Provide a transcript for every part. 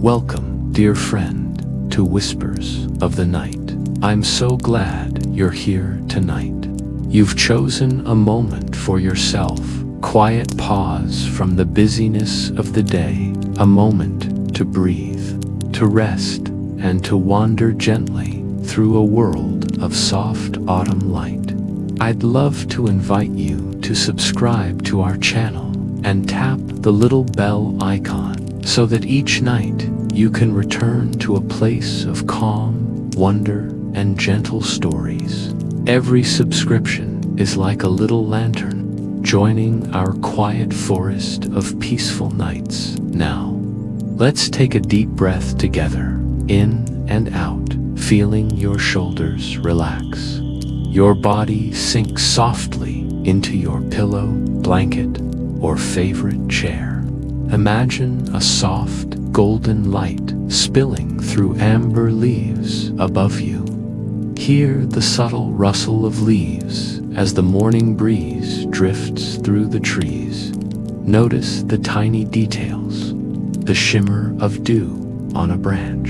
Welcome, dear friend, to Whispers of the Night. I'm so glad you're here tonight. You've chosen a moment for yourself, quiet pause from the busyness of the day, a moment to breathe, to rest, and to wander gently through a world of soft autumn light. I'd love to invite you to subscribe to our channel and tap the little bell icon so that each night you can return to a place of calm, wonder, and gentle stories. Every subscription is like a little lantern, joining our quiet forest of peaceful nights. Now, let's take a deep breath together, in and out, feeling your shoulders relax. Your body sinks softly into your pillow, blanket, or favorite chair. Imagine a soft, golden light spilling through amber leaves above you. Hear the subtle rustle of leaves as the morning breeze drifts through the trees. Notice the tiny details, the shimmer of dew on a branch,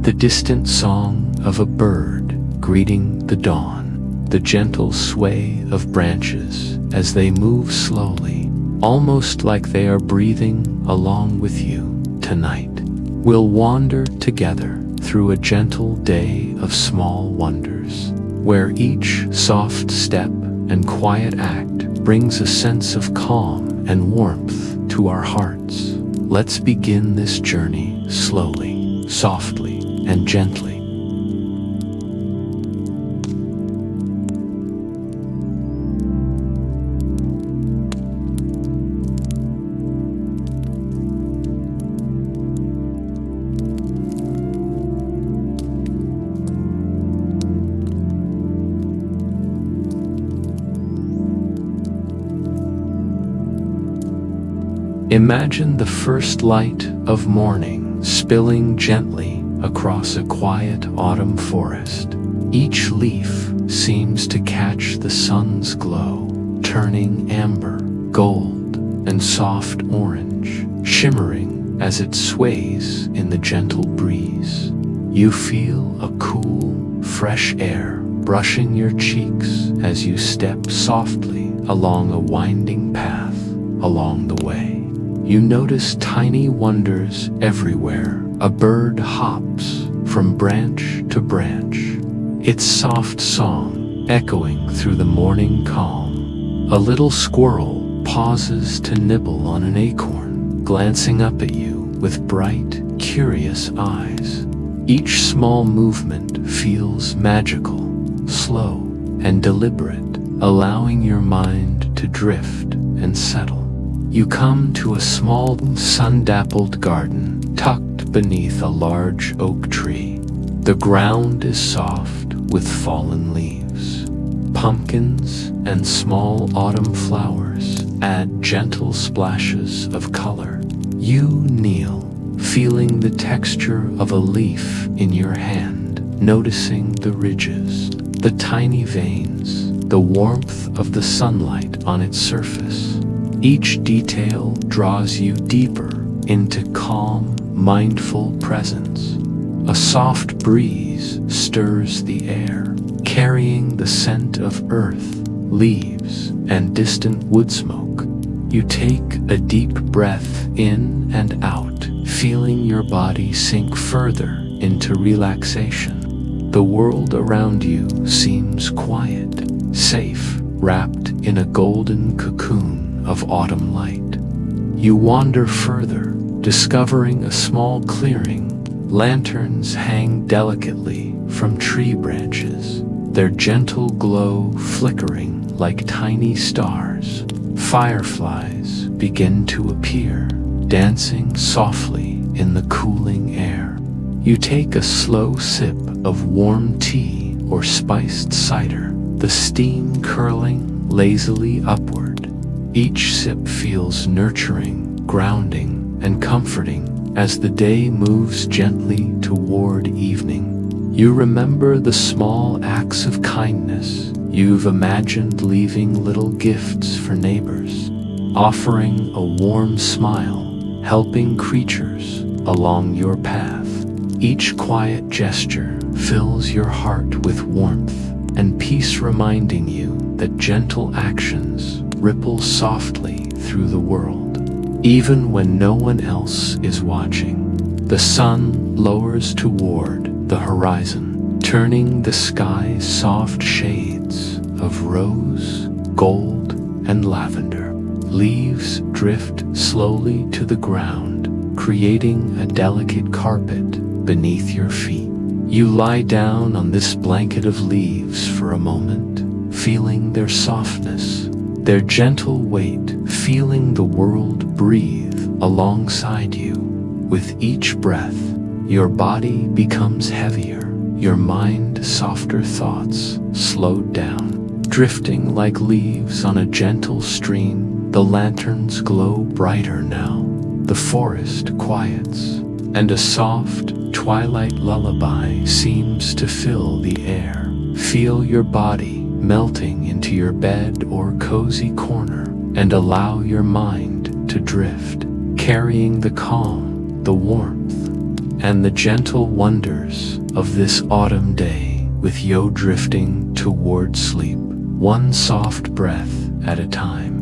the distant song of a bird greeting the dawn, the gentle sway of branches as they move slowly, almost like they are breathing along with you. Tonight, we'll wander together through a gentle day of small wonders, where each soft step and quiet act brings a sense of calm and warmth to our hearts. Let's begin this journey slowly, softly, and gently. Imagine the first light of morning spilling gently across a quiet autumn forest. Each leaf seems to catch the sun's glow, turning amber, gold, and soft orange, shimmering as it sways in the gentle breeze. You feel a cool, fresh air brushing your cheeks as you step softly along a winding path along the way. You notice tiny wonders everywhere. A bird hops from branch to branch, its soft song echoing through the morning calm. A little squirrel pauses to nibble on an acorn, glancing up at you with bright, curious eyes. Each small movement feels magical, slow, and deliberate, allowing your mind to drift and settle. You come to a small, sun-dappled garden tucked beneath a large oak tree. The ground is soft with fallen leaves. Pumpkins and small autumn flowers add gentle splashes of color. You kneel, feeling the texture of a leaf in your hand, noticing the ridges, the tiny veins, the warmth of the sunlight on its surface. Each detail draws you deeper into calm, mindful presence. A soft breeze stirs the air, carrying the scent of earth, leaves, and distant wood smoke. You take a deep breath in and out, feeling your body sink further into relaxation. The world around you seems quiet, safe, wrapped in a golden cocoon of autumn light. You wander further, discovering a small clearing. Lanterns hang delicately from tree branches, their gentle glow flickering like tiny stars. Fireflies begin to appear, dancing softly in the cooling air. You take a slow sip of warm tea or spiced cider, the steam curling lazily upward. Each sip feels nurturing, grounding, and comforting as the day moves gently toward evening. You remember the small acts of kindness you've imagined, leaving little gifts for neighbors, offering a warm smile, helping creatures along your path. Each quiet gesture fills your heart with warmth and peace, reminding you that gentle actions ripple softly through the world. Even when no one else is watching, the sun lowers toward the horizon, turning the sky's soft shades of rose, gold, and lavender. Leaves drift slowly to the ground, creating a delicate carpet beneath your feet. You lie down on this blanket of leaves for a moment, feeling their softness, their gentle weight, feeling the world breathe alongside you. With each breath, your body becomes heavier, your mind softer, thoughts slowed down. Drifting like leaves on a gentle stream, the lanterns glow brighter now. The forest quiets, and a soft twilight lullaby seems to fill the air. Feel your body melting into your bed or cozy corner, and allow your mind to drift, carrying the calm, the warmth, and the gentle wonders of this autumn day. With you drifting toward sleep, one soft breath at a time.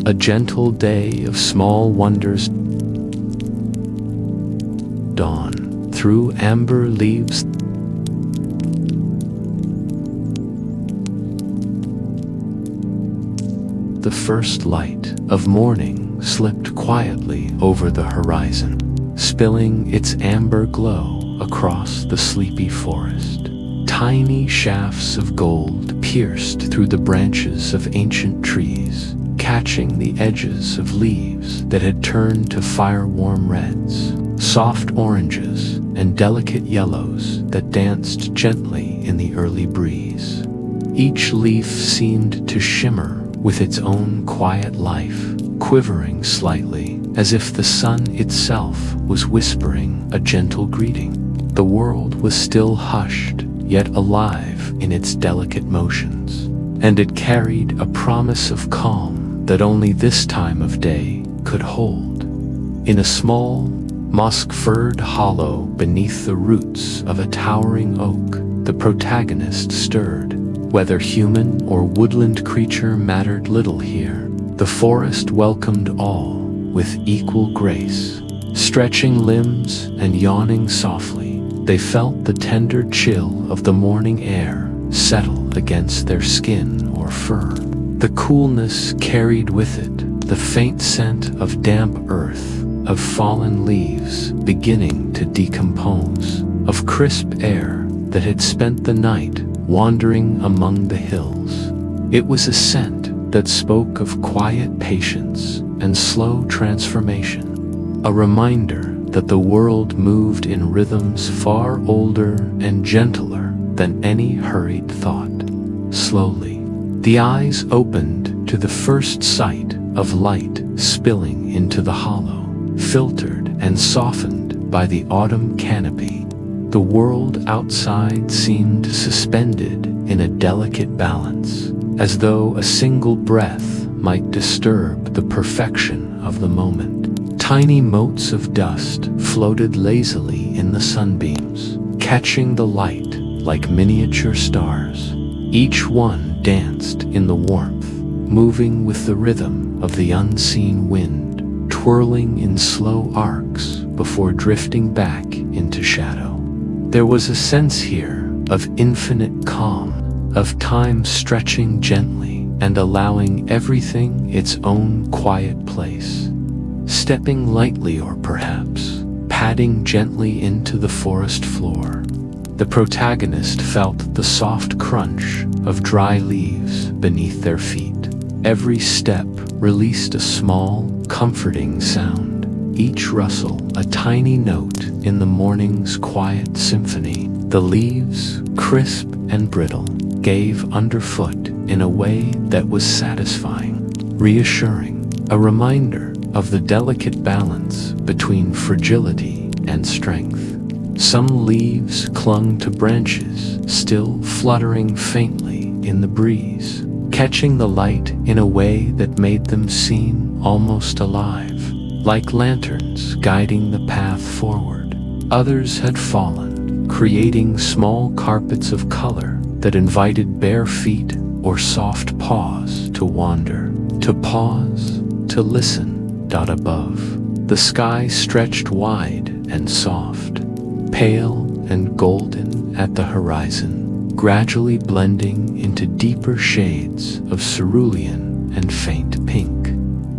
A gentle day of small wonders. Dawn through amber leaves. The first light of morning slipped quietly over the horizon, spilling its amber glow across the sleepy forest. Tiny shafts of gold pierced through the branches of ancient trees, catching the edges of leaves that had turned to fire-warm reds, soft oranges, and delicate yellows that danced gently in the early breeze. Each leaf seemed to shimmer with its own quiet life, quivering slightly as if the sun itself was whispering a gentle greeting. The world was still hushed, yet alive in its delicate motions, and it carried a promise of calm that only this time of day could hold. In a small, moss-furred hollow beneath the roots of a towering oak, the protagonist stirred. Whether human or woodland creature mattered little here. The forest welcomed all with equal grace. Stretching limbs and yawning softly, they felt the tender chill of the morning air settle against their skin or fur. The coolness carried with it the faint scent of damp earth, of fallen leaves beginning to decompose, of crisp air that had spent the night wandering among the hills. It was a scent that spoke of quiet patience and slow transformation, a reminder that the world moved in rhythms far older and gentler than any hurried thought. Slowly, the eyes opened to the first sight of light spilling into the hollow, filtered and softened by the autumn canopy. The world outside seemed suspended in a delicate balance, as though a single breath might disturb the perfection of the moment. Tiny motes of dust floated lazily in the sunbeams, catching the light like miniature stars. Each one danced in the warmth, moving with the rhythm of the unseen wind, twirling in slow arcs before drifting back into shadow. There was a sense here of infinite calm, of time stretching gently and allowing everything its own quiet place. Stepping lightly, or perhaps padding gently into the forest floor, the protagonist felt the soft crunch of dry leaves beneath their feet. Every step released a small, comforting sound, each rustle a tiny note in the morning's quiet symphony. The leaves, crisp and brittle, gave underfoot in a way that was satisfying, reassuring, a reminder of the delicate balance between fragility and strength. Some leaves clung to branches, still fluttering faintly in the breeze, catching the light in a way that made them seem almost alive, like lanterns guiding the path forward. Others had fallen, creating small carpets of color that invited bare feet or soft paws to wander, to pause, to listen. Above, the sky stretched wide and soft, pale and golden at the horizon, gradually blending into deeper shades of cerulean and faint pink.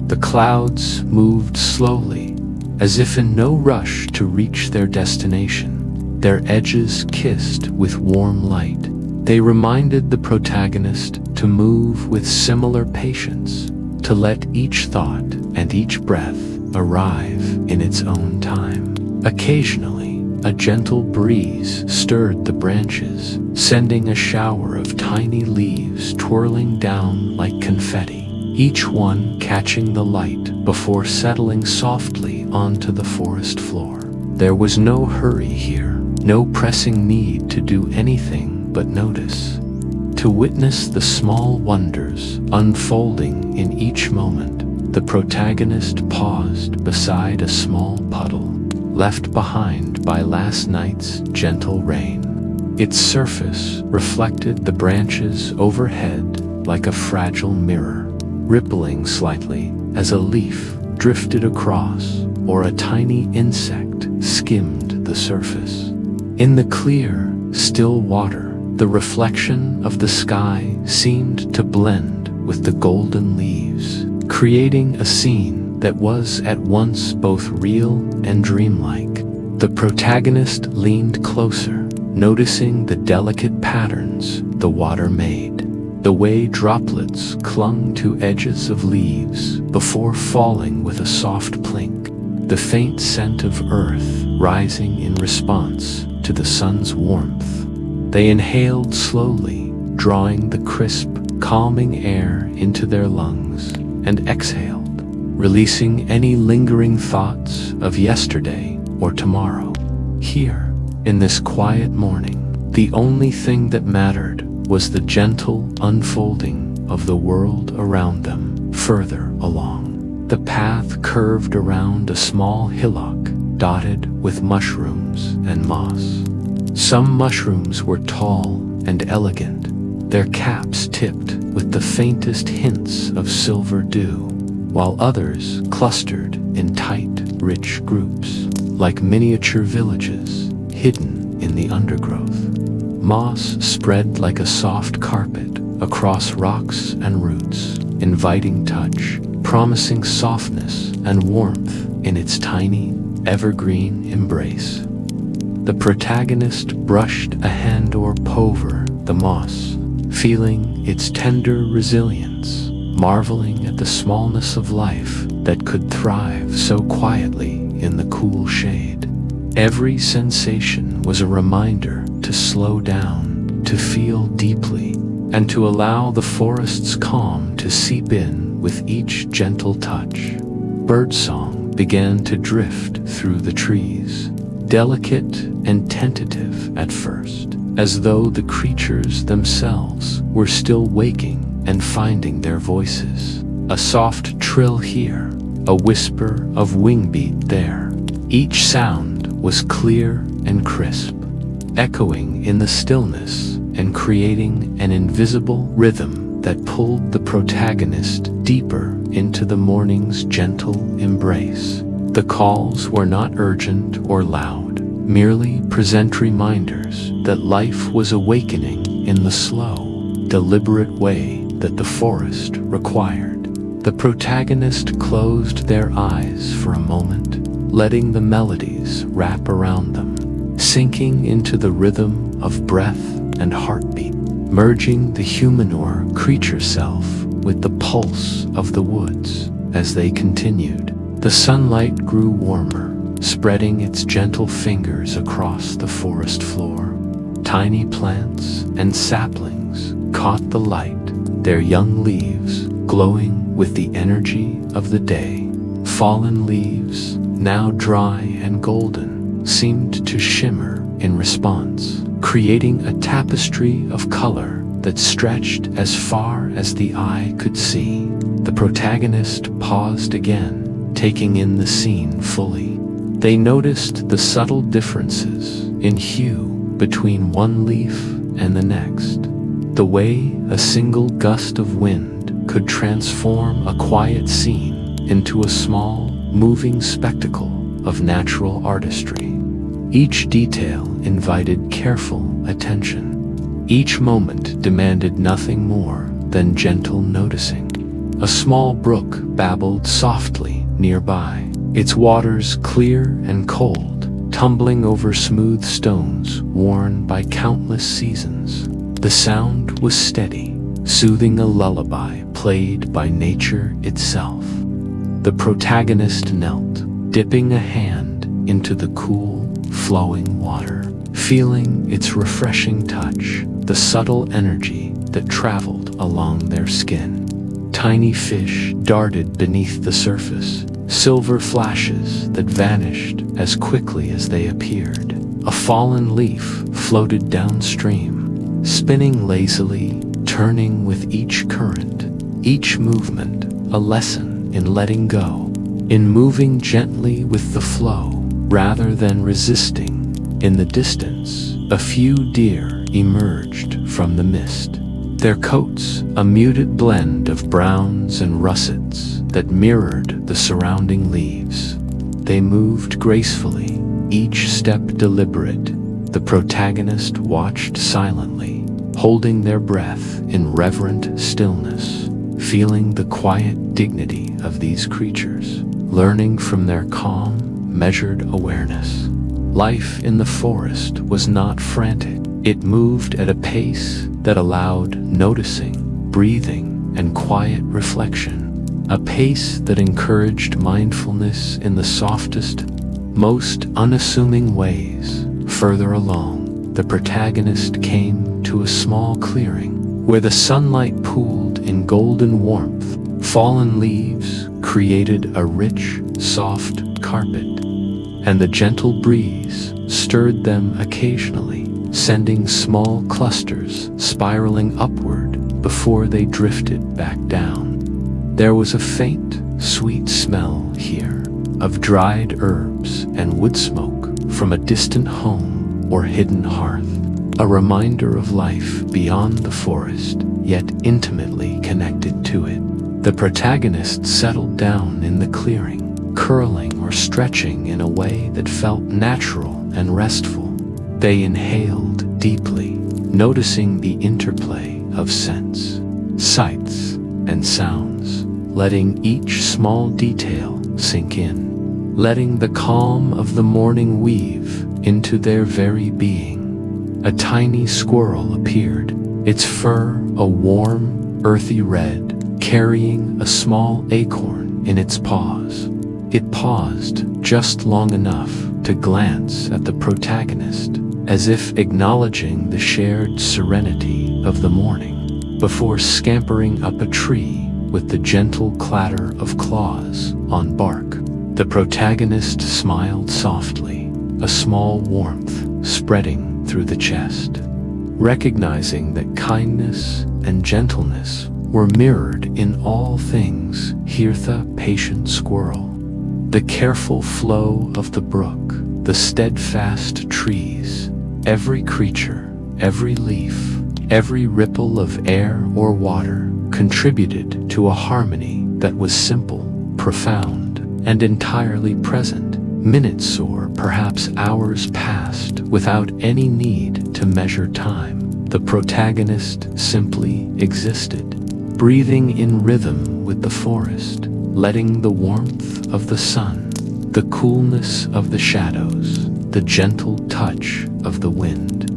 The clouds moved slowly, as if in no rush to reach their destination, their edges kissed with warm light. They reminded the protagonist to move with similar patience, to let each thought and each breath arrive in its own time. Occasionally, a gentle breeze stirred the branches, sending a shower of tiny leaves twirling down like confetti, each one catching the light before settling softly onto the forest floor. There was no hurry here, no pressing need to do anything but notice, to witness the small wonders unfolding in each moment. The protagonist paused beside a small puddle, left behind by last night's gentle rain. Its surface reflected the branches overhead like a fragile mirror, rippling slightly as a leaf drifted across or a tiny insect skimmed the surface. In the clear, still water, the reflection of the sky seemed to blend with the golden leaves, creating a scene that was at once both real and dreamlike. The protagonist leaned closer, noticing the delicate patterns the water made, the way droplets clung to edges of leaves before falling with a soft plink, the faint scent of earth rising in response to the sun's warmth. They inhaled slowly, drawing the crisp, calming air into their lungs, and exhaled, releasing any lingering thoughts of yesterday or tomorrow. Here, in this quiet morning, the only thing that mattered was the gentle unfolding of the world around them. Further along, the path curved around a small hillock dotted with mushrooms and moss. Some mushrooms were tall and elegant, their caps tipped with the faintest hints of silver dew, while others clustered in tight, rich groups, like miniature villages hidden in the undergrowth. Moss spread like a soft carpet across rocks and roots, inviting touch, promising softness and warmth in its tiny, evergreen embrace. The protagonist brushed a hand or over the moss, feeling its tender resilience, marveling at the smallness of life that could thrive so quietly in the cool shade. Every sensation was a reminder to slow down, to feel deeply, and to allow the forest's calm to seep in with each gentle touch. Birdsong began to drift through the trees, delicate and tentative at first, as though the creatures themselves were still waking and finding their voices. A soft trill here, a whisper of wingbeat there. Each sound was clear and crisp, echoing in the stillness and creating an invisible rhythm that pulled the protagonist deeper into the morning's gentle embrace. The calls were not urgent or loud, merely present reminders that life was awakening in the slow, deliberate way that the forest required. The protagonist closed their eyes for a moment, letting the melodies wrap around them, sinking into the rhythm of breath and heartbeat, merging the humanoir creature self with the pulse of the woods. As they continued, the sunlight grew warmer, spreading its gentle fingers across the forest floor. Tiny plants and saplings caught the light, their young leaves glowing with the energy of the day. Fallen leaves, now dry and golden, seemed to shimmer in response, creating a tapestry of color that stretched as far as the eye could see. The protagonist paused again, taking in the scene fully. They noticed the subtle differences in hue between one leaf and the next, the way a single gust of wind could transform a quiet scene into a small, moving spectacle of natural artistry. Each detail invited careful attention. Each moment demanded nothing more than gentle noticing. A small brook babbled softly nearby, its waters clear and cold, tumbling over smooth stones worn by countless seasons. The sound was steady, soothing a lullaby played by nature itself. The protagonist knelt, dipping a hand into the cool, flowing water, feeling its refreshing touch, the subtle energy that traveled along their skin. Tiny fish darted beneath the surface, silver flashes that vanished as quickly as they appeared. A fallen leaf floated downstream, spinning lazily, turning with each current, each movement a lesson in letting go, in moving gently with the flow rather than resisting. In the distance, a few deer emerged from the mist, their coats a muted blend of browns and russets that mirrored the surrounding leaves. They moved gracefully, each step deliberate. The protagonist watched silently, holding their breath in reverent stillness, feeling the quiet dignity of these creatures, learning from their calm, measured awareness. Life in the forest was not frantic. It moved at a pace that allowed noticing, breathing, and quiet reflection, a pace that encouraged mindfulness in the softest, most unassuming ways. Further along, the protagonist came to a small clearing where the sunlight pooled in golden warmth. Fallen leaves created a rich, soft carpet, and the gentle breeze stirred them occasionally, sending small clusters spiraling upward before they drifted back down. There was a faint, sweet smell here of dried herbs and wood smoke from a distant home or hidden hearth, a reminder of life beyond the forest, yet intimately connected to it. The protagonist settled down in the clearing, curling or stretching in a way that felt natural and restful. They inhaled deeply, noticing the interplay of scents, sights, and sounds, letting each small detail sink in, letting the calm of the morning weave into their very being. A tiny squirrel appeared, its fur a warm, earthy red, carrying a small acorn in its paws. It paused just long enough to glance at the protagonist, as if acknowledging the shared serenity of the morning, before scampering up a tree with the gentle clatter of claws on bark. The protagonist smiled softly, a small warmth spreading through the chest, recognizing that kindness and gentleness were mirrored in all things. Hear the patient squirrel, the careful flow of the brook, the steadfast trees, every creature, every leaf, every ripple of air or water contributed to a harmony that was simple, profound, and entirely present. Minutes or perhaps hours passed without any need to measure time. The protagonist simply existed, breathing in rhythm with the forest, letting the warmth of the sun, the coolness of the shadows, the gentle touch of the wind,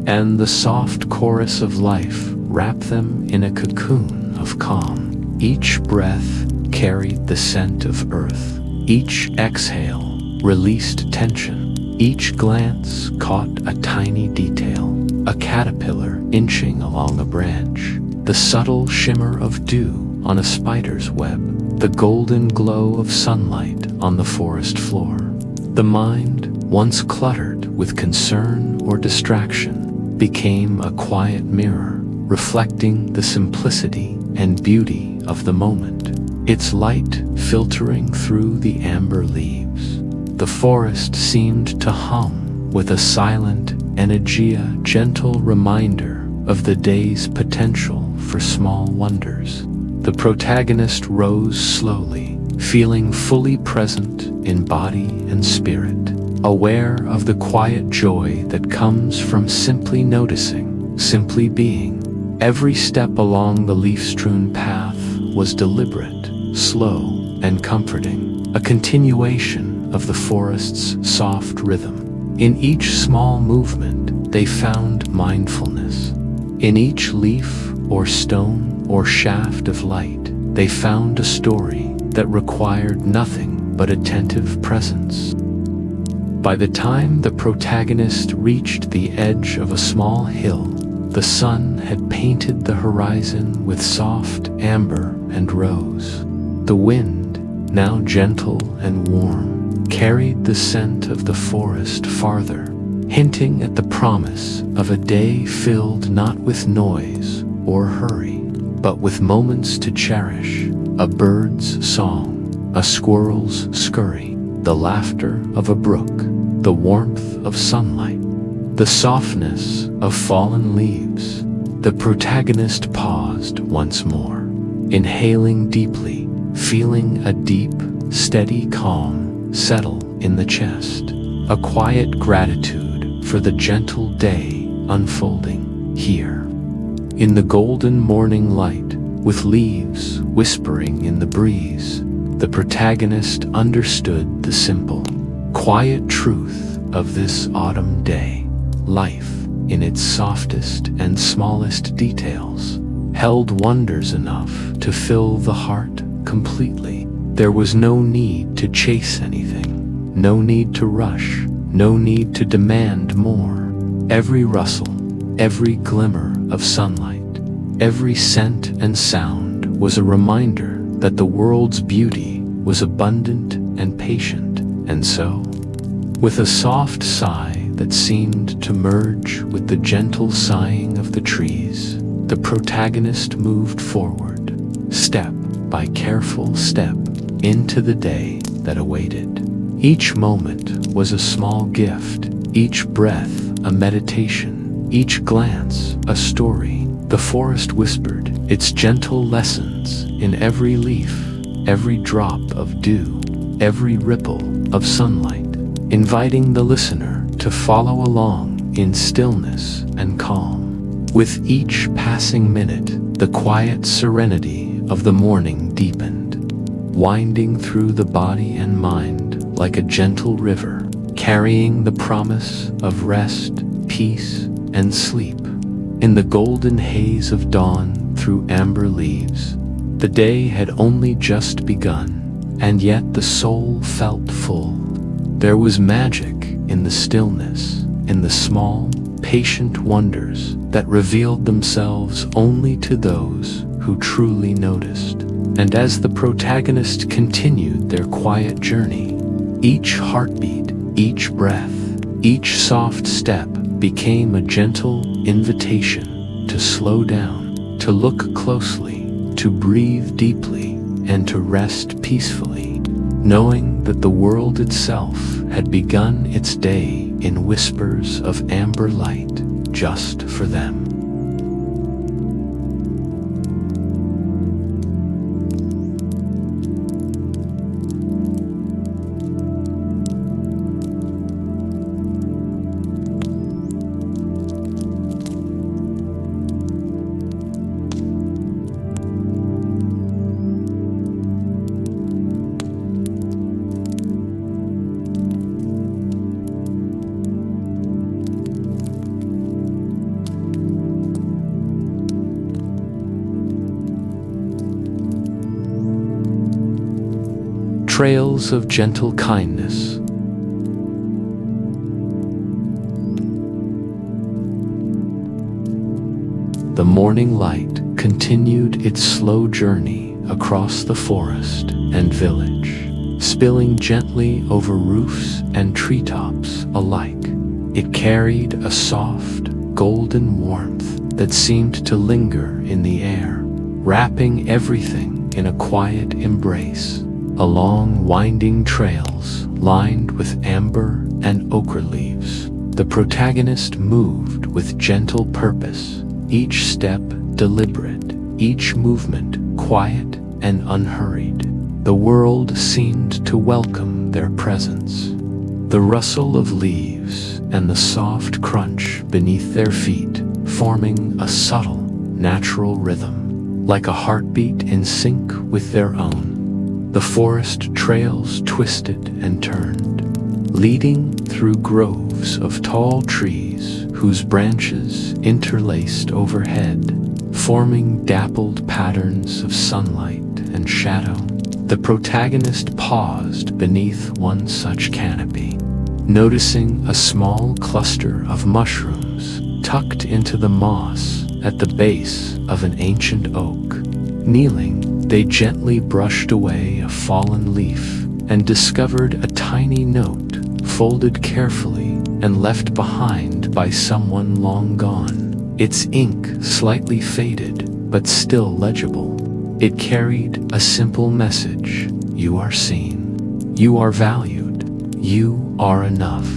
and the soft chorus of life wrap them in a cocoon of calm. Each breath carried the scent of earth. Each exhale released tension. Each glance caught a tiny detail, a caterpillar inching along a branch, the subtle shimmer of dew on a spider's web, the golden glow of sunlight on the forest floor. The mind, once cluttered with concern or distraction, became a quiet mirror, reflecting the simplicity and beauty of the moment, its light filtering through the amber leaves. The forest seemed to hum with a silent and a gentle reminder of the day's potential for small wonders. The protagonist rose slowly, feeling fully present in body and spirit, aware of the quiet joy that comes from simply noticing, simply being. Every step along the leaf-strewn path was deliberate, slow, and comforting, a continuation of the forest's soft rhythm. In each small movement, they found mindfulness. In each leaf or stone or shaft of light, they found a story that required nothing but attentive presence. By the time the protagonist reached the edge of a small hill, the sun had painted the horizon with soft amber and rose. The wind, now gentle and warm, carried the scent of the forest farther, hinting at the promise of a day filled not with noise or hurry, but with moments to cherish: a bird's song, a squirrel's scurry, the laughter of a brook, the warmth of sunlight, the softness of fallen leaves. The protagonist paused once more, inhaling deeply, feeling a deep, steady calm settle in the chest, a quiet gratitude for the gentle day unfolding here. In the golden morning light, with leaves whispering in the breeze, the protagonist understood the simple, quiet truth of this autumn day. Life, in its softest and smallest details, held wonders enough to fill the heart completely. There was no need to chase anything, no need to rush, no need to demand more. Every rustle, every glimmer of sunlight, every scent and sound was a reminder that the world's beauty was abundant and patient. And so, with a soft sigh that seemed to merge with the gentle sighing of the trees, the protagonist moved forward, step by careful step, into the day that awaited. Each moment was a small gift, each breath a meditation, each glance a story. The forest whispered its gentle lessons in every leaf, every drop of dew, every ripple of sunlight, inviting the listener to follow along in stillness and calm. With each passing minute, the quiet serenity of the morning deepened, winding through the body and mind like a gentle river, carrying the promise of rest, peace, and sleep. In the golden haze of dawn through amber leaves, the day had only just begun, and yet the soul felt full. There was magic in the stillness, in the small, patient wonders that revealed themselves only to those who truly noticed. And as the protagonist continued their quiet journey, each heartbeat, each breath, each soft step became a gentle invitation to slow down, to look closely, to breathe deeply, and to rest peacefully, knowing that the world itself had begun its day in whispers of amber light just for them. Trails of gentle kindness. The morning light continued its slow journey across the forest and village, spilling gently over roofs and treetops alike. It carried a soft, golden warmth that seemed to linger in the air, wrapping everything in a quiet embrace. Along winding trails lined with amber and ochre leaves, the protagonist moved with gentle purpose, each step deliberate, each movement quiet and unhurried. The world seemed to welcome their presence. The rustle of leaves and the soft crunch beneath their feet forming a subtle, natural rhythm, like a heartbeat in sync with their own. The forest trails twisted and turned, leading through groves of tall trees whose branches interlaced overhead, forming dappled patterns of sunlight and shadow. The protagonist paused beneath one such canopy, noticing a small cluster of mushrooms tucked into the moss at the base of an ancient oak. Kneeling, they gently brushed away a fallen leaf and discovered a tiny note folded carefully and left behind by someone long gone. Its ink slightly faded, but still legible. It carried a simple message: you are seen, you are valued, you are enough.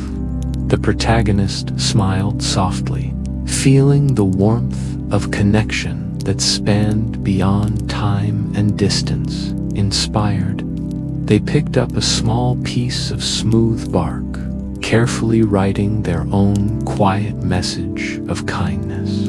The protagonist smiled softly, feeling the warmth of connection that spanned beyond time and distance. Inspired, they picked up a small piece of smooth bark, carefully writing their own quiet message of kindness.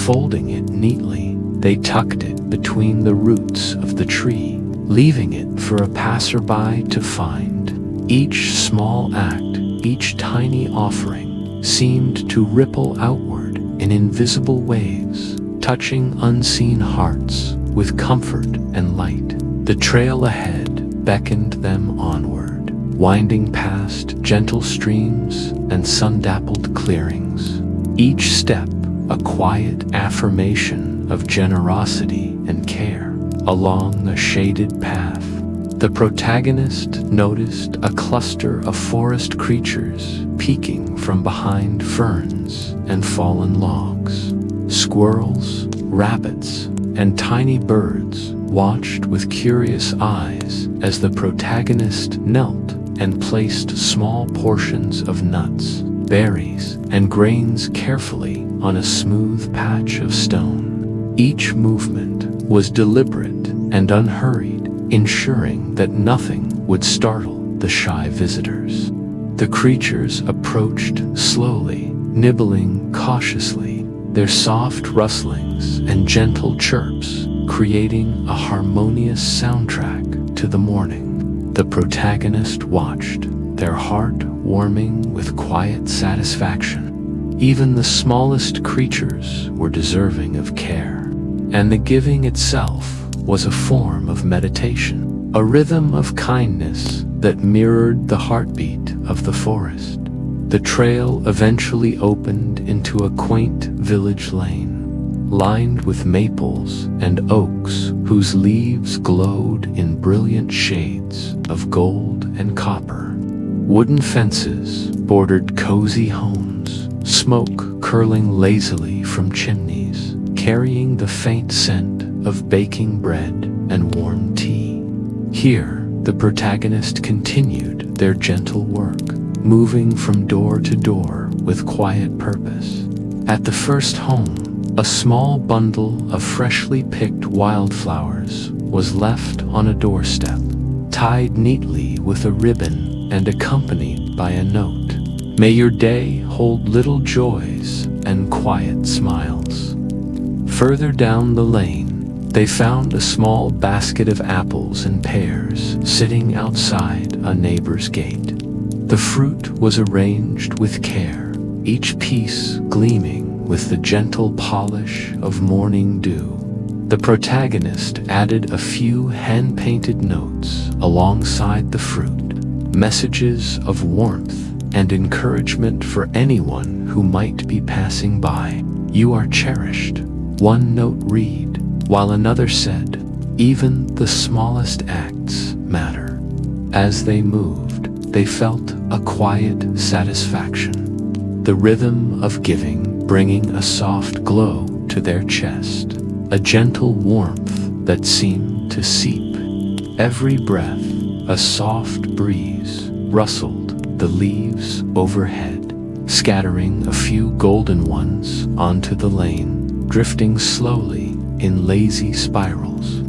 Folding it neatly, they tucked it between the roots of the tree, leaving it for a passerby to find. Each small act, each tiny offering, seemed to ripple outward in invisible waves, touching unseen hearts with comfort and light. The trail ahead beckoned them onward, winding past gentle streams and sun-dappled clearings. Each step a quiet affirmation of generosity and care. Along a shaded path, the protagonist noticed a cluster of forest creatures peeking from behind ferns and fallen logs. Squirrels, rabbits, and tiny birds watched with curious eyes as the protagonist knelt and placed small portions of nuts, berries, and grains carefully on a smooth patch of stone. Each movement was deliberate and unhurried, ensuring that nothing would startle the shy visitors. The creatures approached slowly, nibbling cautiously, their soft rustlings and gentle chirps creating a harmonious soundtrack to the morning. The protagonist watched, their heart warming with quiet satisfaction. Even the smallest creatures were deserving of care, and the giving itself was a form of meditation, a rhythm of kindness that mirrored the heartbeat of the forest. The trail eventually opened into a quaint village lane, lined with maples and oaks whose leaves glowed in brilliant shades of gold and copper. Wooden fences bordered cozy homes, smoke curling lazily from chimneys, carrying the faint scent of baking bread and warm tea. Here, the protagonist continued their gentle work, moving from door to door with quiet purpose. At the first home, a small bundle of freshly picked wildflowers was left on a doorstep, tied neatly with a ribbon and accompanied by a note. May your day hold little joys and quiet smiles. Further down the lane, they found a small basket of apples and pears sitting outside a neighbor's gate. The fruit was arranged with care, each piece gleaming with the gentle polish of morning dew. The protagonist added a few hand-painted notes alongside the fruit, messages of warmth and encouragement for anyone who might be passing by. You are cherished. One note read, while another said, "Even the smallest acts matter." As they moved, they felt a quiet satisfaction, the rhythm of giving bringing a soft glow to their chest, a gentle warmth that seemed to seep. Every breath, a soft breeze rustled the leaves overhead, scattering a few golden ones onto the lane, drifting slowly in lazy spirals.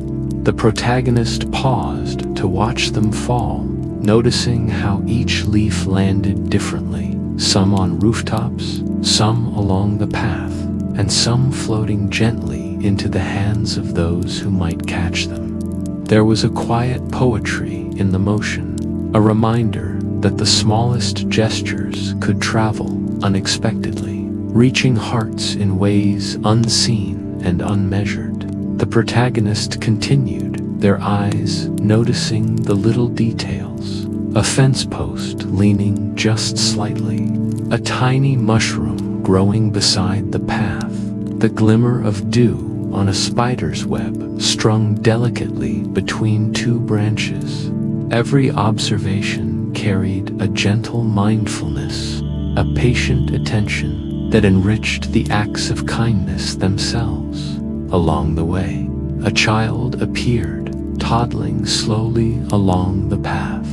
The protagonist paused to watch them fall, noticing how each leaf landed differently, some on rooftops, some along the path, and some floating gently into the hands of those who might catch them. There was a quiet poetry in the motion, a reminder that the smallest gestures could travel unexpectedly, reaching hearts in ways unseen and unmeasured. The protagonist continued, their eyes noticing the little details. A fence post leaning just slightly, a tiny mushroom growing beside the path, the glimmer of dew on a spider's web strung delicately between two branches. Every observation carried a gentle mindfulness, a patient attention that enriched the acts of kindness themselves. Along the way, a child appeared, toddling slowly along the path,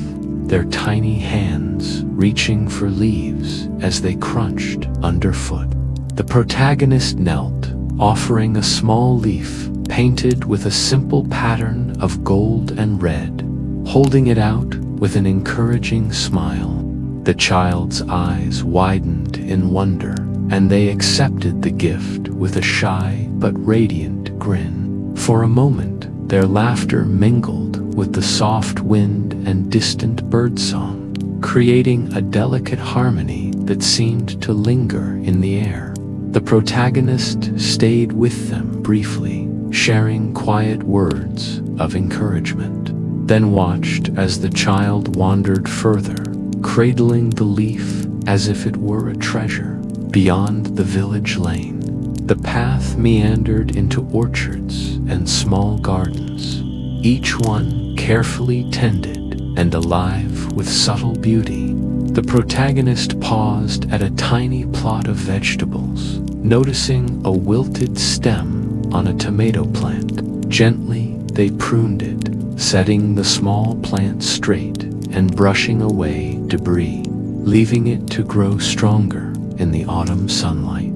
their tiny hands reaching for leaves as they crunched underfoot. The protagonist knelt, offering a small leaf painted with a simple pattern of gold and red, holding it out with an encouraging smile. The child's eyes widened in wonder, and they accepted the gift with a shy but radiant grin. For a moment, their laughter mingled with the soft wind and distant birdsong, creating a delicate harmony that seemed to linger in the air. The protagonist stayed with them briefly, sharing quiet words of encouragement, then watched as the child wandered further, cradling the leaf as if it were a treasure. Beyond the village lane, the path meandered into orchards and small gardens, each one carefully tended and alive with subtle beauty. The protagonist paused at a tiny plot of vegetables, noticing a wilted stem on a tomato plant. Gently, they pruned it, setting the small plant straight and brushing away debris, leaving it to grow stronger in the autumn sunlight.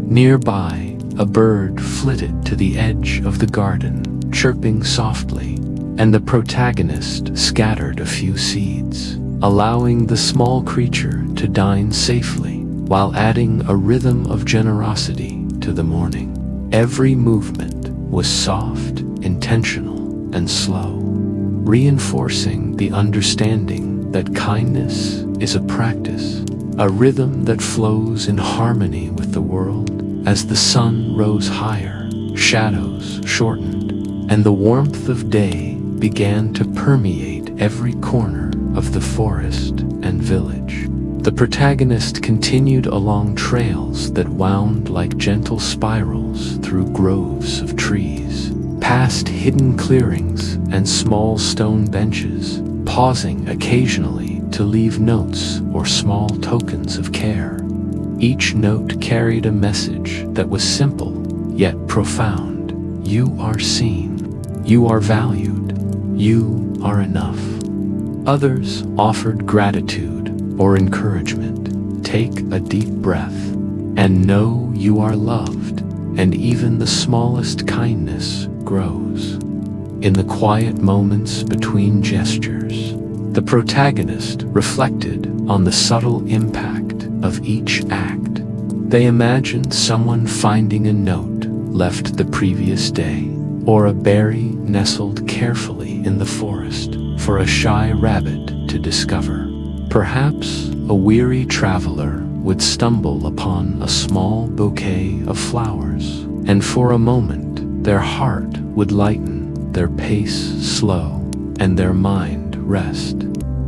Nearby, a bird flitted to the edge of the garden, chirping softly, and the protagonist scattered a few seeds, allowing the small creature to dine safely while adding a rhythm of generosity to the morning. Every movement was soft, intentional, and slow, reinforcing the understanding that kindness is a practice, a rhythm that flows in harmony with the world. As the sun rose higher, shadows shortened, and the warmth of day began to permeate every corner of the forest and village. The protagonist continued along trails that wound like gentle spirals through groves of trees, past hidden clearings and small stone benches, pausing occasionally to leave notes or small tokens of care. Each note carried a message that was simple yet profound. You are seen. You are valued. You are enough. Others offered gratitude or encouragement. Take a deep breath and know you are loved, and even the smallest kindness grows. In the quiet moments between gestures, the protagonist reflected on the subtle impact of each act. They imagined someone finding a note left the previous day, or a berry nestled carefully in the forest for a shy rabbit to discover. Perhaps a weary traveler would stumble upon a small bouquet of flowers, and for a moment their heart would lighten, their pace slow, and their mind rest.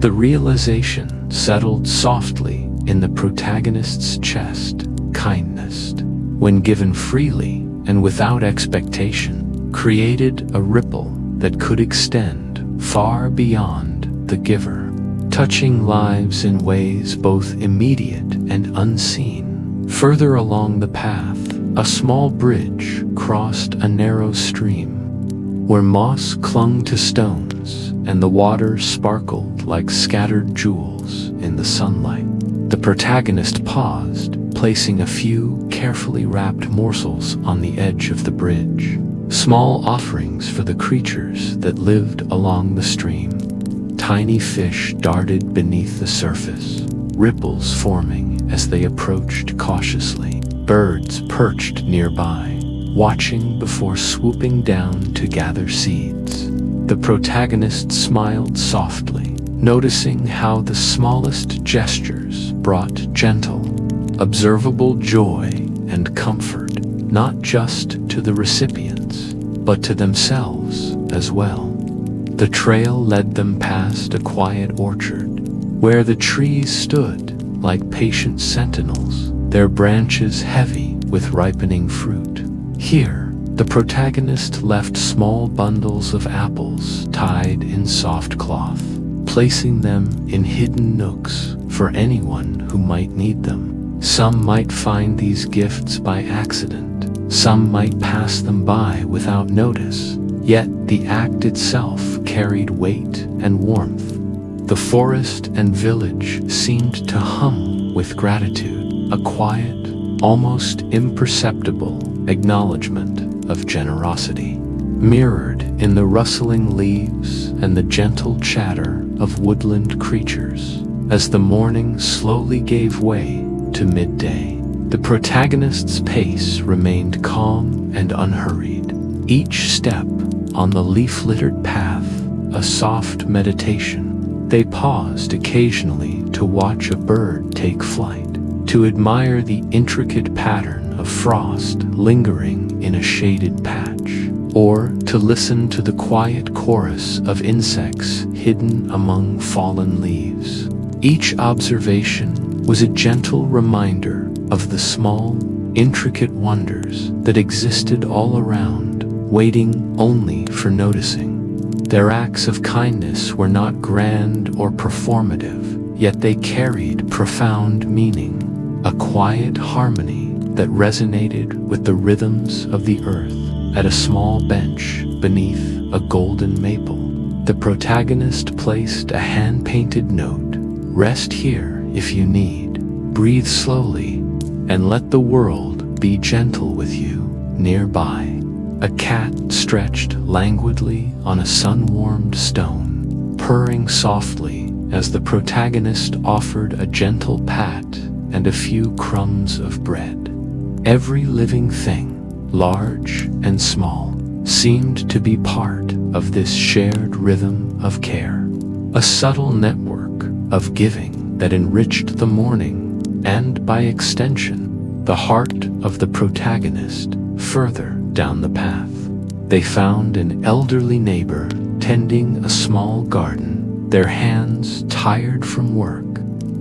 The realization settled softly in the protagonist's chest. Kindness, when given freely and without expectation, created a ripple that could extend far beyond the giver, touching lives in ways both immediate and unseen. Further along the path, a small bridge crossed a narrow stream, where moss clung to stones and the water sparkled like scattered jewels in the sunlight. The protagonist paused, placing a few carefully wrapped morsels on the edge of the bridge, small offerings for the creatures that lived along the stream. Tiny fish darted beneath the surface, ripples forming as they approached cautiously. Birds perched nearby, watching before swooping down to gather seeds. The protagonist smiled softly, noticing how the smallest gestures brought gentle, observable joy and comfort, not just to the recipients, but to themselves as well. The trail led them past a quiet orchard, where the trees stood like patient sentinels, their branches heavy with ripening fruit. Here, the protagonist left small bundles of apples tied in soft cloth, placing them in hidden nooks for anyone who might need them. Some might find these gifts by accident, some might pass them by without notice, yet the act itself carried weight and warmth. The forest and village seemed to hum with gratitude, a quiet, almost imperceptible acknowledgement of generosity, mirrored in the rustling leaves and the gentle chatter of woodland creatures. As the morning slowly gave way to midday, the protagonist's pace remained calm and unhurried, each step on the leaf-littered path a soft meditation. They paused occasionally to watch a bird take flight, to admire the intricate pattern of frost lingering in a shaded patch, or to listen to the quiet chorus of insects hidden among fallen leaves. Each observation was a gentle reminder of the small, intricate wonders that existed all around, waiting only for noticing. Their acts of kindness were not grand or performative, yet they carried profound meaning, a quiet harmony that resonated with the rhythms of the earth. At a small bench beneath a golden maple, the protagonist placed a hand-painted note: "Rest here if you need, breathe slowly, and let the world be gentle with you." Nearby, a cat stretched languidly on a sun-warmed stone, purring softly as the protagonist offered a gentle pat and a few crumbs of bread. Every living thing, large and small, seemed to be part of this shared rhythm of care, a subtle network of giving that enriched the morning and, by extension, the heart of the protagonist. Further down the path, they found an elderly neighbor tending a small garden, their hands tired from work.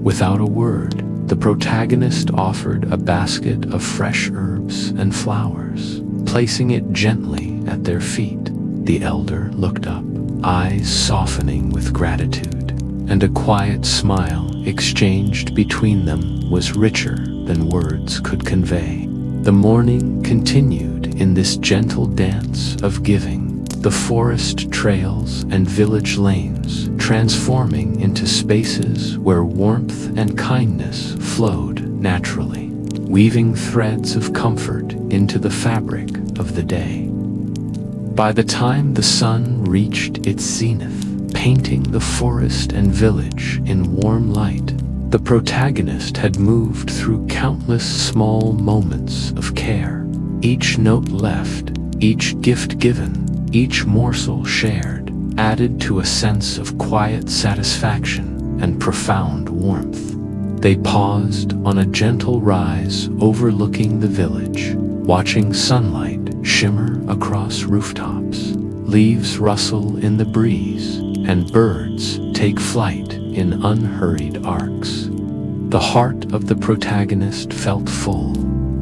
Without a word, the protagonist offered a basket of fresh herbs and flowers, placing it gently at their feet. The elder looked up, eyes softening with gratitude, and a quiet smile exchanged between them was richer than words could convey. The morning continued in this gentle dance of giving, the forest trails and village lanes transforming into spaces where warmth and kindness flowed naturally, weaving threads of comfort into the fabric of the day. By the time the sun reached its zenith, painting the forest and village in warm light, the protagonist had moved through countless small moments of care. Each note left, each gift given, each morsel shared, added to a sense of quiet satisfaction and profound warmth. They paused on a gentle rise overlooking the village, watching sunlight shimmer across rooftops, leaves rustle in the breeze, and birds take flight in unhurried arcs. The heart of the protagonist felt full,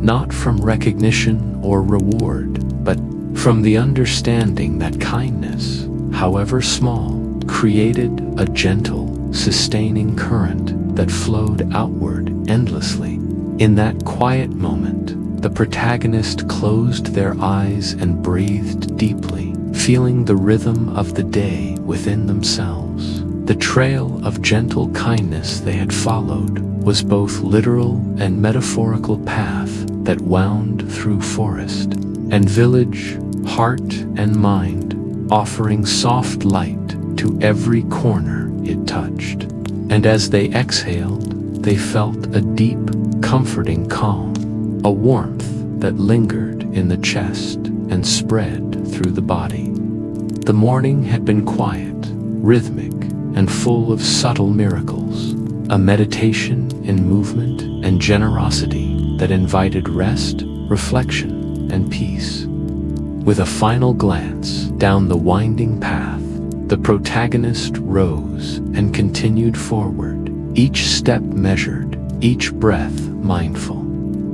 not from recognition or reward, but from the understanding that kindness, however small, created a gentle, sustaining current that flowed outward endlessly. In that quiet moment, the protagonist closed their eyes and breathed deeply, feeling the rhythm of the day within themselves. The trail of gentle kindness they had followed was both literal and metaphorical path that wound through forest and village, heart and mind, offering soft light to every corner it touched. And as they exhaled, they felt a deep, comforting calm, a warmth that lingered in the chest and spread through the body. The morning had been quiet, rhythmic, and full of subtle miracles, a meditation in movement and generosity that invited rest, reflection, and peace. With a final glance down the winding path, the protagonist rose and continued forward, each step measured, each breath mindful.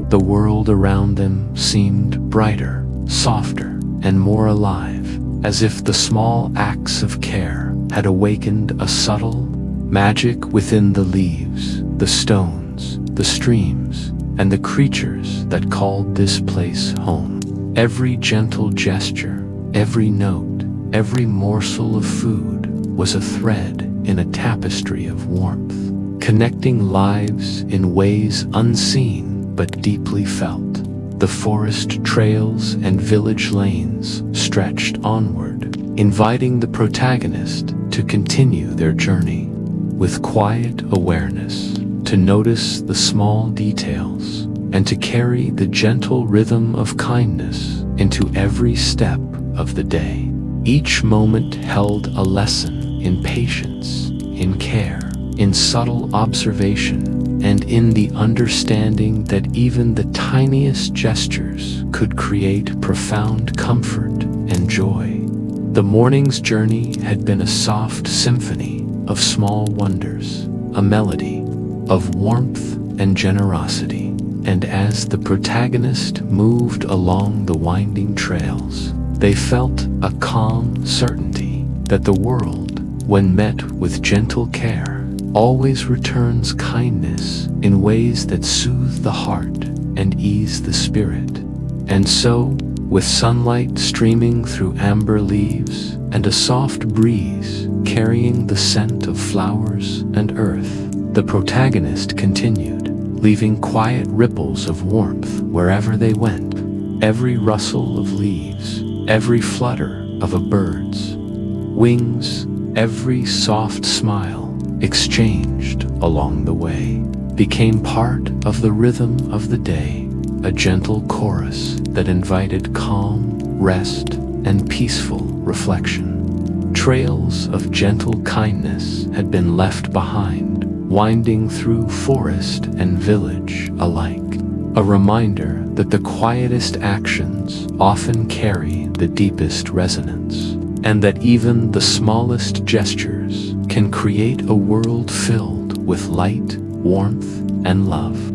The world around them seemed brighter, softer, and more alive, as if the small acts of care had awakened a subtle magic within the leaves, the stones, the streams, and the creatures that called this place home. Every gentle gesture, every note, every morsel of food was a thread in a tapestry of warmth, connecting lives in ways unseen but deeply felt. The forest trails and village lanes stretched onward, inviting the protagonist to continue their journey with quiet awareness, to notice the small details, and to carry the gentle rhythm of kindness into every step of the day. Each moment held a lesson in patience, in care, in subtle observation, and in the understanding that even the tiniest gestures could create profound comfort and joy. The morning's journey had been a soft symphony of small wonders, a melody of warmth and generosity. And as the protagonist moved along the winding trails, they felt a calm certainty that the world, when met with gentle care, always returns kindness in ways that soothe the heart and ease the spirit. And so, with sunlight streaming through amber leaves and a soft breeze carrying the scent of flowers and earth, the protagonist continued, leaving quiet ripples of warmth wherever they went. Every rustle of leaves, every flutter of a bird's wings, every soft smile exchanged along the way became part of the rhythm of the day, a gentle chorus that invited calm, rest, and peaceful reflection. Trails of gentle kindness had been left behind, winding through forest and village alike, a reminder that the quietest actions often carry the deepest resonance, and that even the smallest gestures can create a world filled with light, warmth, and love.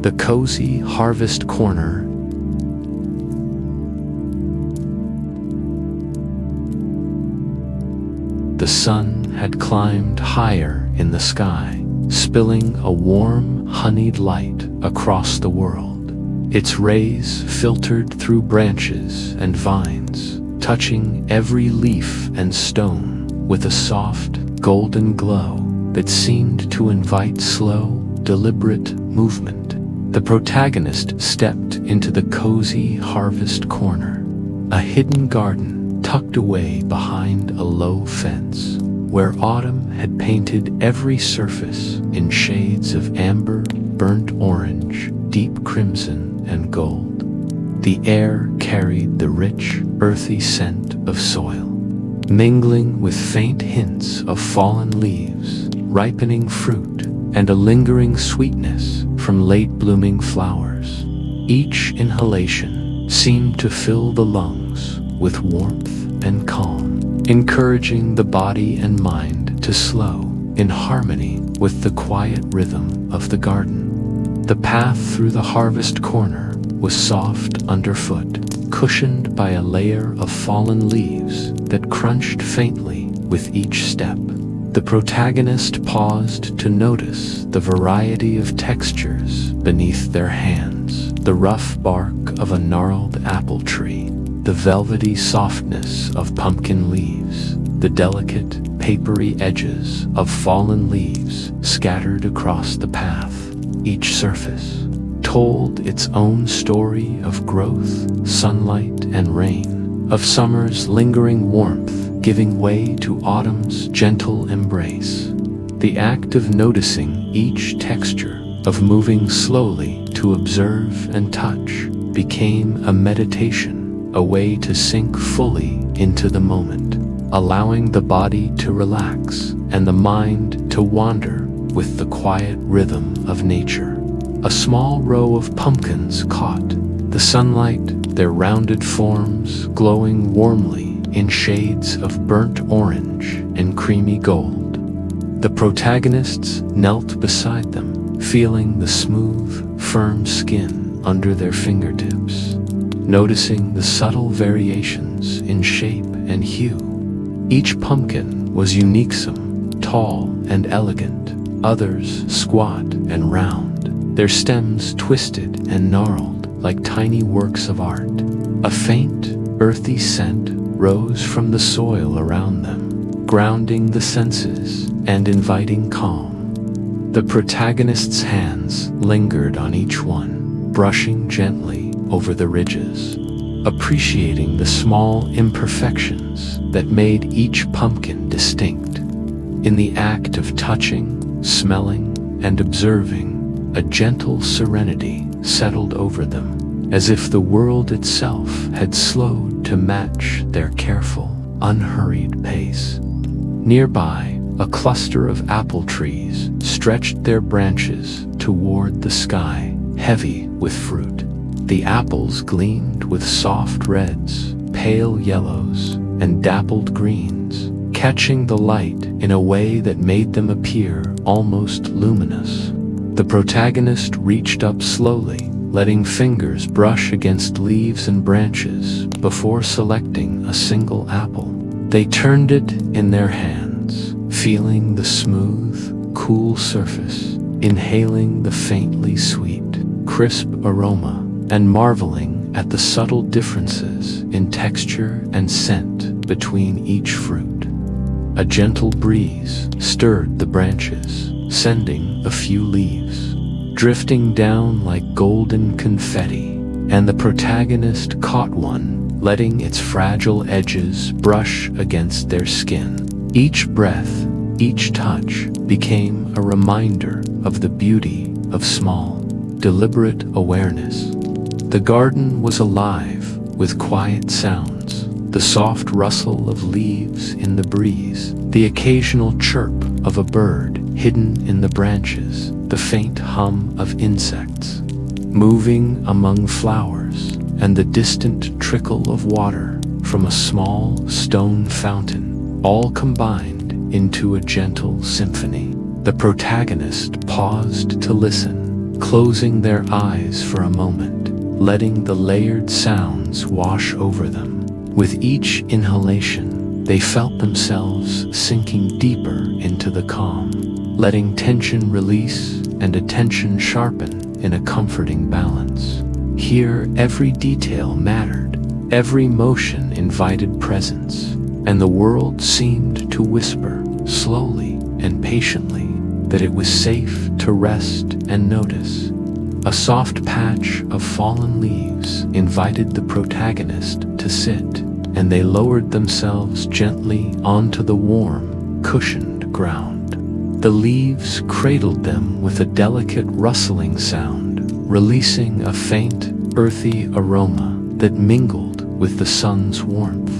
The cozy harvest corner. The sun had climbed higher in the sky, spilling a warm, honeyed light across the world. Its rays filtered through branches and vines, touching every leaf and stone with a soft, golden glow that seemed to invite slow, deliberate movement. The protagonist stepped into the cozy harvest corner, a hidden garden tucked away behind a low fence, where autumn had painted every surface in shades of amber, burnt orange, deep crimson, and gold. The air carried the rich, earthy scent of soil, mingling with faint hints of fallen leaves, ripening fruit, and a lingering sweetness from late-blooming flowers. Each inhalation seemed to fill the lungs with warmth and calm, encouraging the body and mind to slow in harmony with the quiet rhythm of the garden. The path through the harvest corner was soft underfoot, cushioned by a layer of fallen leaves that crunched faintly with each step. The protagonist paused to notice the variety of textures beneath their hands: the rough bark of a gnarled apple tree, the velvety softness of pumpkin leaves, the delicate, papery edges of fallen leaves scattered across the path. Each surface told its own story of growth, sunlight, and rain, of summer's lingering warmth giving way to autumn's gentle embrace. The act of noticing each texture, of moving slowly to observe and touch, became a meditation, a way to sink fully into the moment, allowing the body to relax and the mind to wander with the quiet rhythm of nature. A small row of pumpkins caught the sunlight, their rounded forms glowing warmly in shades of burnt orange and creamy gold. The protagonists knelt beside them, feeling the smooth, firm skin under their fingertips, noticing the subtle variations in shape and hue. Each pumpkin was unique, some tall and elegant, others squat and round, their stems twisted and gnarled like tiny works of art. A faint, earthy scent rose from the soil around them, grounding the senses and inviting calm. The protagonist's hands lingered on each one, brushing gently over the ridges, appreciating the small imperfections that made each pumpkin distinct. In the act of touching, smelling, and observing, a gentle serenity settled over them, as if the world itself had slowed to match their careful, unhurried pace. Nearby, a cluster of apple trees stretched their branches toward the sky, heavy with fruit. The apples gleamed with soft reds, pale yellows, and dappled greens, catching the light in a way that made them appear almost luminous. The protagonist reached up slowly, letting fingers brush against leaves and branches before selecting a single apple. They turned it in their hands, feeling the smooth, cool surface, inhaling the faintly sweet, crisp aroma, and marveling at the subtle differences in texture and scent between each fruit. A gentle breeze stirred the branches, sending a few leaves drifting down like golden confetti, and the protagonist caught one, letting its fragile edges brush against their skin. Each breath, each touch became a reminder of the beauty of small, deliberate awareness. The garden was alive with quiet sounds, the soft rustle of leaves in the breeze, the occasional chirp of a bird hidden in the branches, the faint hum of insects moving among flowers, and the distant trickle of water from a small stone fountain, all combined into a gentle symphony. The protagonist paused to listen, closing their eyes for a moment, letting the layered sounds wash over them. With each inhalation, they felt themselves sinking deeper into the calm, letting tension release and attention sharpen in a comforting balance. Here, every detail mattered, every motion invited presence, and the world seemed to whisper, slowly and patiently, that it was safe to rest and notice. A soft patch of fallen leaves invited the protagonist to sit, and they lowered themselves gently onto the warm, cushioned ground. The leaves cradled them with a delicate rustling sound, releasing a faint, earthy aroma that mingled with the sun's warmth.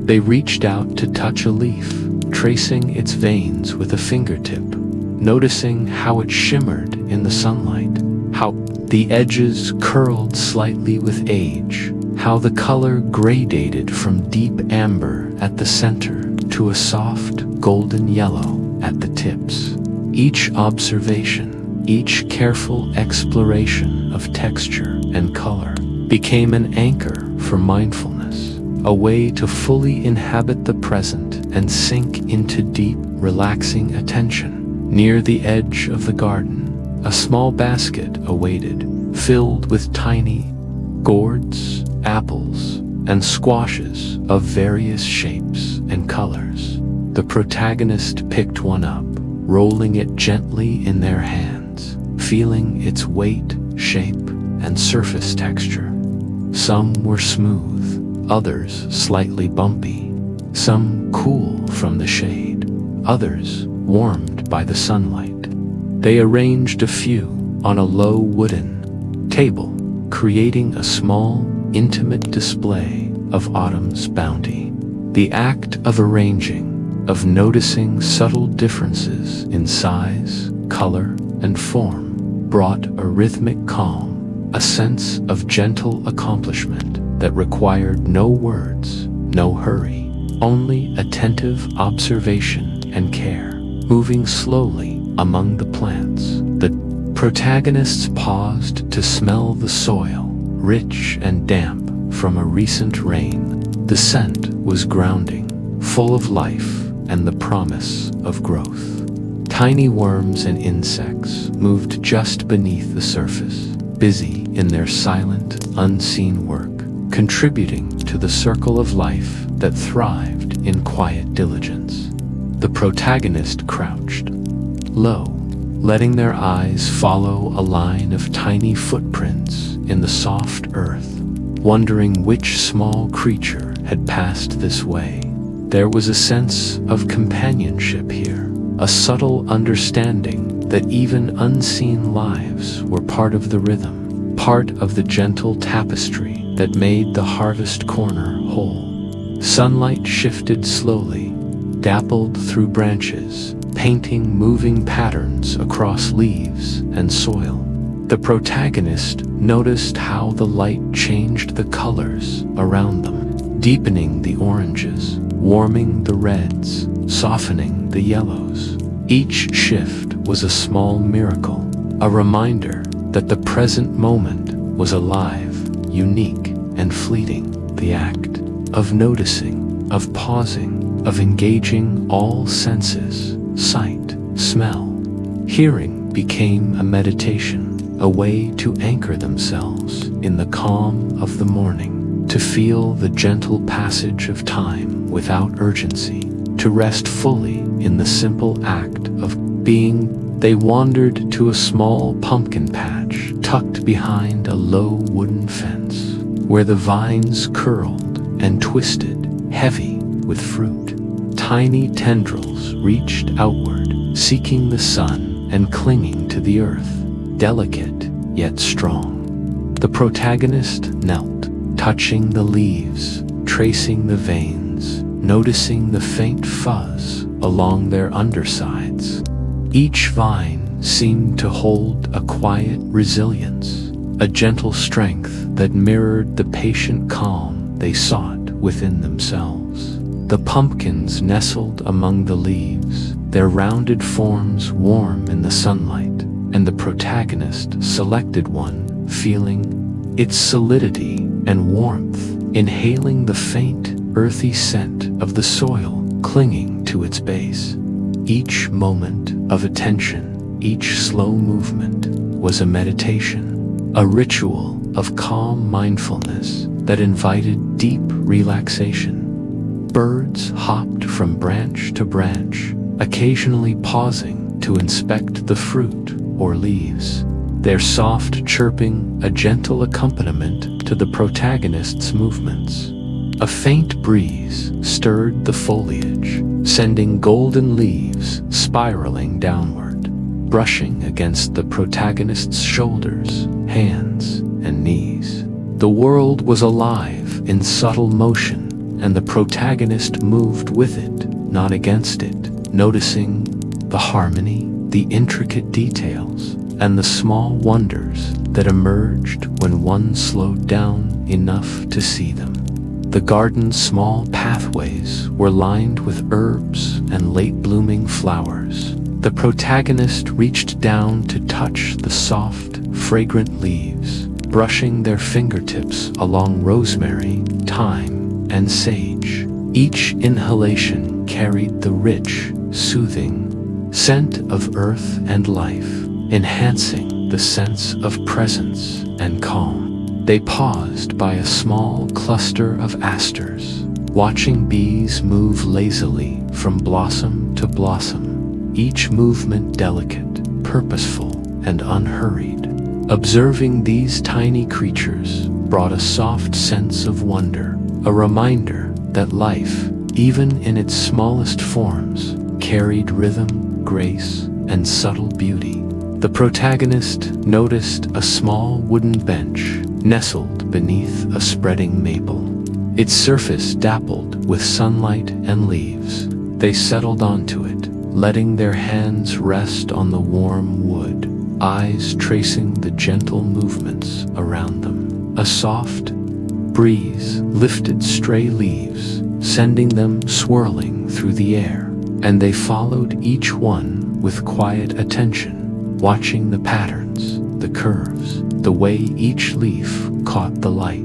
They reached out to touch a leaf, tracing its veins with a fingertip, noticing how it shimmered in the sunlight, how the edges curled slightly with age, how the color gradated from deep amber at the center to a soft golden yellow at the tips. Each observation, each careful exploration of texture and color became an anchor for mindfulness, a way to fully inhabit the present and sink into deep, relaxing attention. Near the edge of the garden, a small basket awaited, filled with tiny gourds, apples, and squashes of various shapes and colors. The protagonist picked one up, rolling it gently in their hands, feeling its weight, shape, and surface texture. Some were smooth, others slightly bumpy, some cool from the shade, others warmed by the sunlight. They arranged a few on a low wooden table, creating a small, intimate display of autumn's bounty. The act of arranging, of noticing subtle differences in size, color, and form, brought a rhythmic calm, a sense of gentle accomplishment that required no words, no hurry, only attentive observation and care. Moving slowly among the plants, the protagonists paused to smell the soil, rich and damp from a recent rain. The scent was grounding, full of life and the promise of growth. Tiny worms and insects moved just beneath the surface, busy in their silent, unseen work, contributing to the circle of life that thrived in quiet diligence. The protagonist crouched low, letting their eyes follow a line of tiny footprints in the soft earth, wondering which small creature had passed this way. There was a sense of companionship here, a subtle understanding that even unseen lives were part of the rhythm, part of the gentle tapestry that made the harvest corner whole. Sunlight shifted slowly, dappled through branches, painting moving patterns across leaves and soil. The protagonist noticed how the light changed the colors around them, deepening the oranges, warming the reds, softening the yellows. Each shift was a small miracle, a reminder that the present moment was alive, unique, and fleeting. The act of noticing, of pausing, of engaging all senses, sight, smell, hearing, became a meditation, a way to anchor themselves in the calm of the morning, to feel the gentle passage of time without urgency, to rest fully in the simple act of being. They wandered to a small pumpkin patch tucked behind a low wooden fence, where the vines curled and twisted, heavy with fruit. Tiny tendrils reached outward, seeking the sun and clinging to the earth, delicate yet strong. The protagonist knelt, touching the leaves, tracing the veins, noticing the faint fuzz along their undersides. Each vine seemed to hold a quiet resilience, a gentle strength that mirrored the patient calm they sought within themselves. The pumpkins nestled among the leaves, their rounded forms warm in the sunlight, and the protagonist selected one, feeling its solidity and warmth, inhaling the faint, earthy scent of the soil clinging to its base. Each moment of attention, each slow movement was a meditation, a ritual of calm mindfulness that invited deep relaxation. Birds hopped from branch to branch, occasionally pausing to inspect the fruit or leaves, their soft chirping a gentle accompaniment to the protagonist's movements. A faint breeze stirred the foliage, sending golden leaves spiraling downward, brushing against the protagonist's shoulders, hands, and knees. The world was alive in subtle motion, and the protagonist moved with it, not against it, noticing the harmony, the intricate details, and the small wonders that emerged when one slowed down enough to see them. The garden's small pathways were lined with herbs and late-blooming flowers. The protagonist reached down to touch the soft, fragrant leaves, brushing their fingertips along rosemary, thyme, and sage. Each inhalation carried the rich, soothing scent of earth and life, enhancing the sense of presence and calm. They paused by a small cluster of asters, watching bees move lazily from blossom to blossom, each movement delicate, purposeful, and unhurried. Observing these tiny creatures brought a soft sense of wonder, a reminder that life, even in its smallest forms, carried rhythm, grace, and subtle beauty. The protagonist noticed a small wooden bench nestled beneath a spreading maple. Its surface dappled with sunlight and leaves. They settled onto it, letting their hands rest on the warm wood, eyes tracing the gentle movements around them. A soft breeze lifted stray leaves, sending them swirling through the air, and they followed each one with quiet attention, watching the patterns, the curves, the way each leaf caught the light.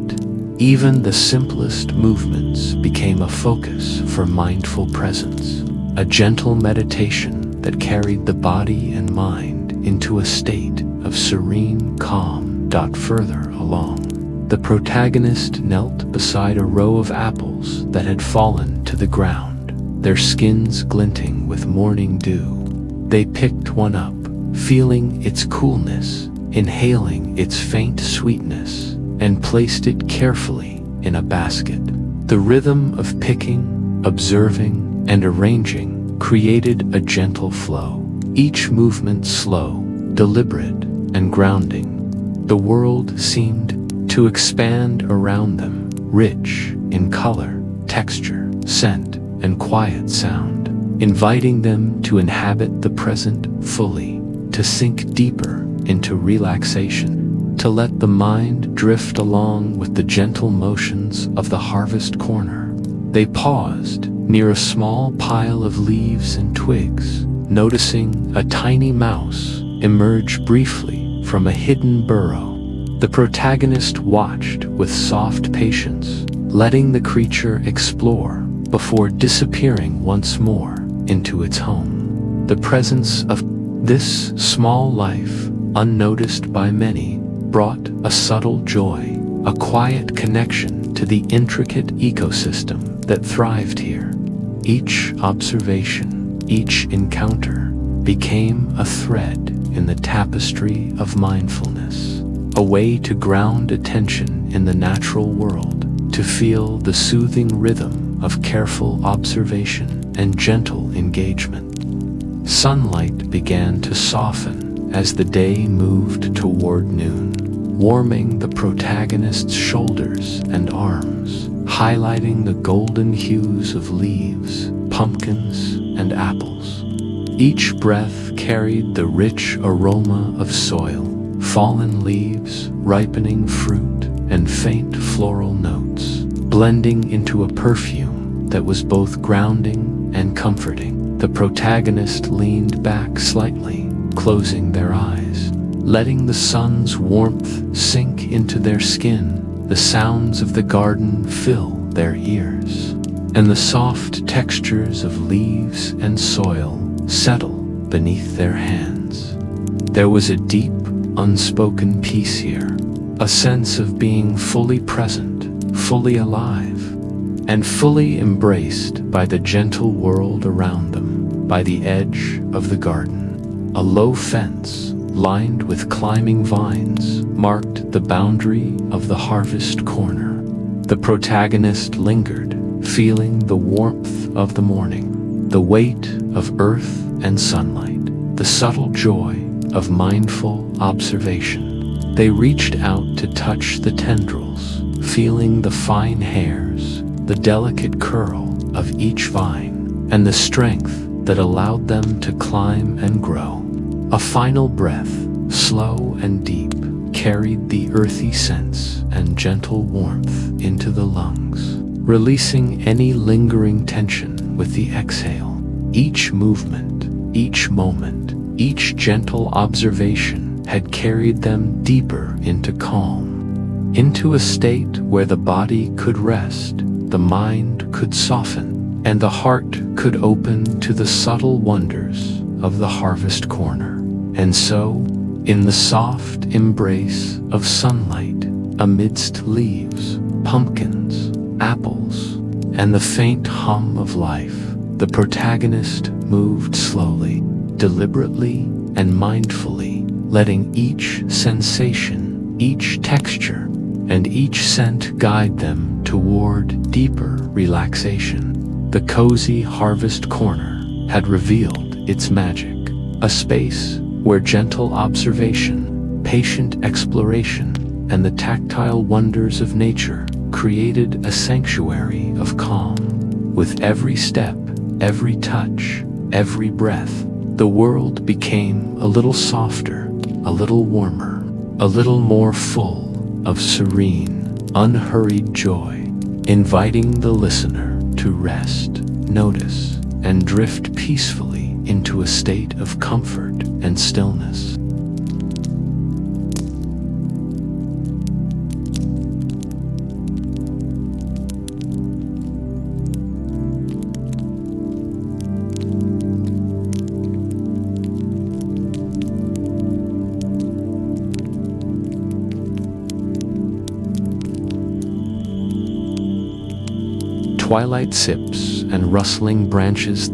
Even the simplest movements became a focus for mindful presence, a gentle meditation that carried the body and mind into a state of serene calm. Further along, the protagonist knelt beside a row of apples that had fallen to the ground, their skins glinting with morning dew. They picked one up, feeling its coolness, inhaling its faint sweetness, and placed it carefully in a basket. The rhythm of picking, observing, and arranging created a gentle flow, each movement slow, deliberate, and grounding. The world seemed to expand around them, rich in color, texture, scent, and quiet sound, inviting them to inhabit the present fully, to sink deeper into relaxation, to let the mind drift along with the gentle motions of the harvest corner. They paused near a small pile of leaves and twigs, noticing a tiny mouse emerge briefly from a hidden burrow. The protagonist watched with soft patience, letting the creature explore before disappearing once more into its home. The presence of this small life, unnoticed by many, brought a subtle joy, a quiet connection to the intricate ecosystem that thrived here. Each observation, each encounter, became a thread in the tapestry of mindfulness, a way to ground attention in the natural world, to feel the soothing rhythm of careful observation and gentle engagement. Sunlight began to soften as the day moved toward noon, warming the protagonist's shoulders and arms, highlighting the golden hues of leaves, pumpkins, and apples. Each breath carried the rich aroma of soil, fallen leaves, ripening fruit, and faint floral notes, blending into a perfume that was both grounding and comforting. The protagonist leaned back slightly, closing their eyes, letting the sun's warmth sink into their skin. The sounds of the garden fill their ears, and the soft textures of leaves and soil settle beneath their hands. There was a deep, unspoken peace here, a sense of being fully present, fully alive, and fully embraced by the gentle world around them. By the edge of the garden, a low fence, lined with climbing vines, marked the boundary of the harvest corner. The protagonist lingered, feeling the warmth of the morning, the weight of earth and sunlight, the subtle joy of mindful observation. They reached out to touch the tendrils, feeling the fine hairs, the delicate curl of each vine, and the strength that allowed them to climb and grow. A final breath, slow and deep, carried the earthy scents and gentle warmth into the lungs, releasing any lingering tension with the exhale. Each movement, each moment, each gentle observation had carried them deeper into calm, into a state where the body could rest, the mind could soften, and the heart could open to the subtle wonders of the harvest corner. And so, in the soft embrace of sunlight, amidst leaves, pumpkins, apples, and the faint hum of life, the protagonist moved slowly, deliberately, and mindfully, letting each sensation, each texture, and each scent guide them toward deeper relaxation. The cozy harvest corner had revealed its magic, a space where gentle observation, patient exploration, and the tactile wonders of nature created a sanctuary of calm. With every step, every touch, every breath, the world became a little softer, a little warmer, a little more full of serene, unhurried joy, inviting the listener to rest, notice, and drift peacefully into a state of comfort and stillness. Twilight sips and rustling branches.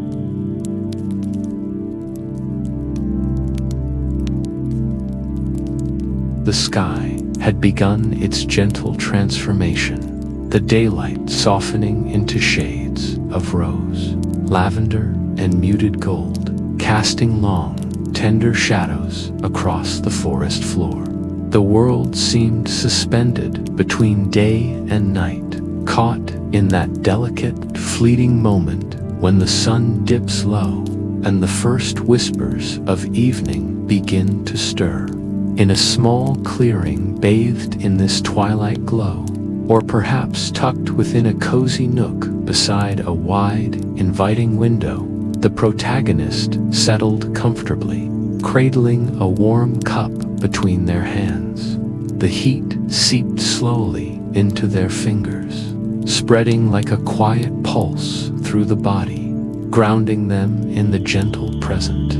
The sky had begun its gentle transformation, the daylight softening into shades of rose, lavender, and muted gold, casting long, tender shadows across the forest floor. The world seemed suspended between day and night, caught in that delicate, fleeting moment when the sun dips low and the first whispers of evening begin to stir. In a small clearing bathed in this twilight glow, or perhaps tucked within a cozy nook beside a wide, inviting window, the protagonist settled comfortably, cradling a warm cup between their hands. The heat seeped slowly into their fingers, spreading like a quiet pulse through the body, grounding them in the gentle present,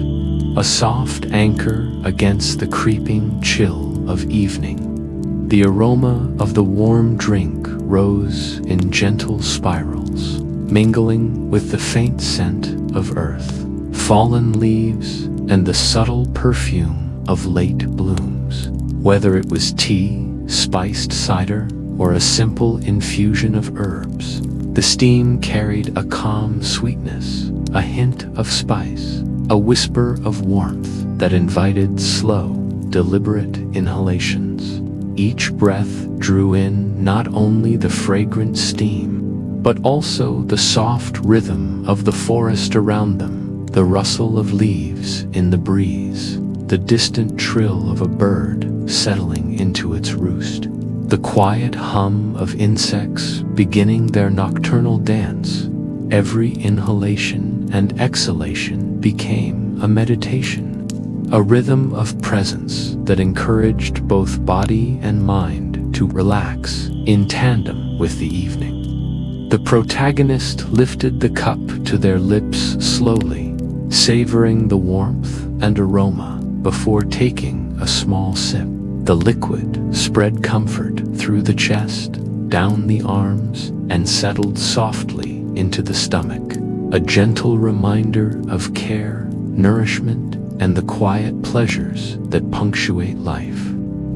a soft anchor against the creeping chill of evening. The aroma of the warm drink rose in gentle spirals, mingling with the faint scent of earth, fallen leaves, and the subtle perfume of late blooms. Whether it was tea, spiced cider, or a simple infusion of herbs, the steam carried a calm sweetness, a hint of spice, a whisper of warmth that invited slow, deliberate inhalations. Each breath drew in not only the fragrant steam, but also the soft rhythm of the forest around them, the rustle of leaves in the breeze, the distant trill of a bird settling into its roost, the quiet hum of insects beginning their nocturnal dance. Every inhalation and exhalation became a meditation, a rhythm of presence that encouraged both body and mind to relax in tandem with the evening. The protagonist lifted the cup to their lips slowly, savoring the warmth and aroma before taking a small sip. The liquid spread comfort through the chest, down the arms, and settled softly into the stomach, a gentle reminder of care, nourishment, and the quiet pleasures that punctuate life.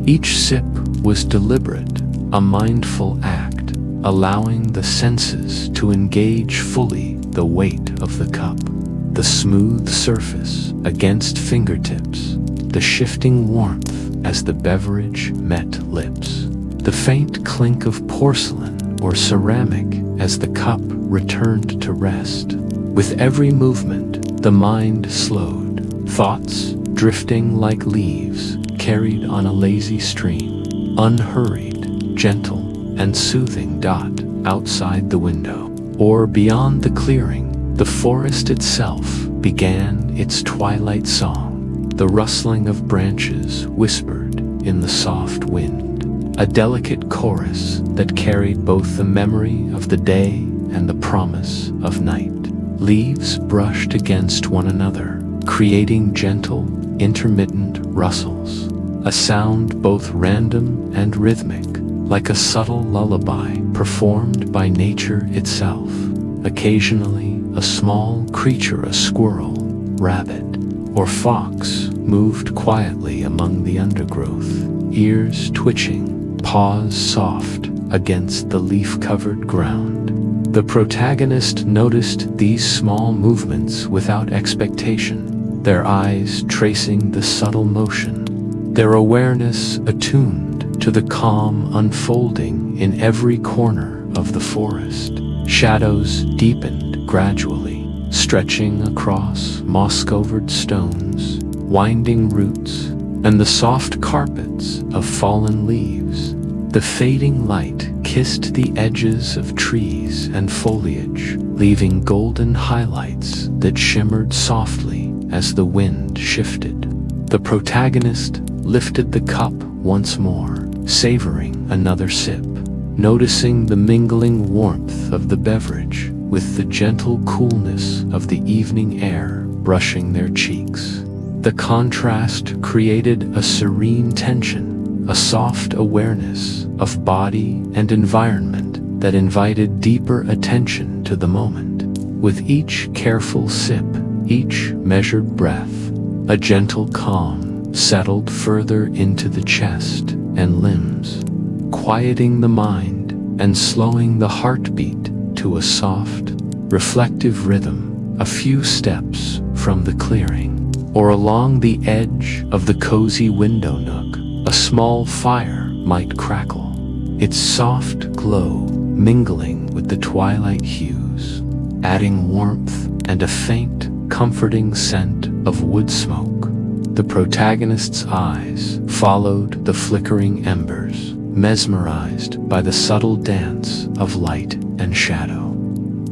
Each sip was deliberate, a mindful act, allowing the senses to engage fully the weight of the cup, the smooth surface against fingertips, the shifting warmth as the beverage met lips, the faint clink of porcelain or ceramic as the cup returned to rest. With every movement, the mind slowed, thoughts drifting like leaves carried on a lazy stream, unhurried, gentle, and soothing. Outside the window, or beyond the clearing, the forest itself began its twilight song. The rustling of branches whispered in the soft wind, a delicate chorus that carried both the memory of the day and the promise of night. Leaves brushed against one another, creating gentle, intermittent rustles, a sound both random and rhythmic, like a subtle lullaby performed by nature itself. Occasionally, a small creature, a squirrel, rabbit, or fox, moved quietly among the undergrowth, ears twitching, paws soft against the leaf-covered ground. The protagonist noticed these small movements without expectation, their eyes tracing the subtle motion, their awareness attuned to the calm unfolding in every corner of the forest. Shadows deepened gradually, stretching across moss-covered stones, winding roots, and the soft carpets of fallen leaves. The fading light kissed the edges of trees and foliage, leaving golden highlights that shimmered softly as the wind shifted. The protagonist lifted the cup once more, savoring another sip, noticing the mingling warmth of the beverage with the gentle coolness of the evening air brushing their cheeks. The contrast created a serene tension, a soft awareness of body and environment that invited deeper attention to the moment. With each careful sip, each measured breath, a gentle calm settled further into the chest and limbs, quieting the mind and slowing the heartbeat to a soft, reflective rhythm. A few steps from the clearing, or along the edge of the cozy window nook, a small fire might crackle, its soft glow mingling with the twilight hues, adding warmth and a faint, comforting scent of wood smoke. The protagonist's eyes followed the flickering embers, mesmerized by the subtle dance of light and shadow.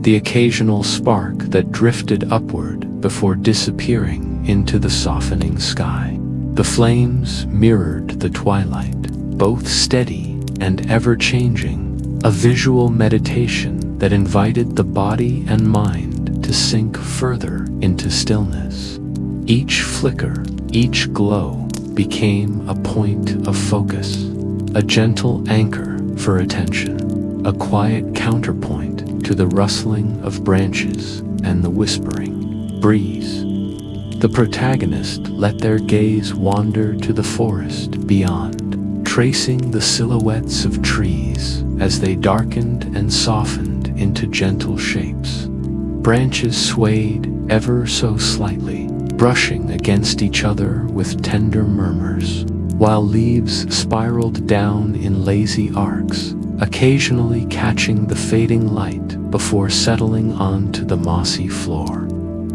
The occasional spark that drifted upward before disappearing into the softening sky. The flames mirrored the twilight, both steady and ever-changing, a visual meditation that invited the body and mind to sink further into stillness. Each flicker, each glow became a point of focus, a gentle anchor for attention, a quiet counterpoint to the rustling of branches and the whispering breeze. The protagonist let their gaze wander to the forest beyond, tracing the silhouettes of trees as they darkened and softened into gentle shapes. Branches swayed ever so slightly, brushing against each other with tender murmurs, while leaves spiraled down in lazy arcs, occasionally catching the fading light before settling onto the mossy floor.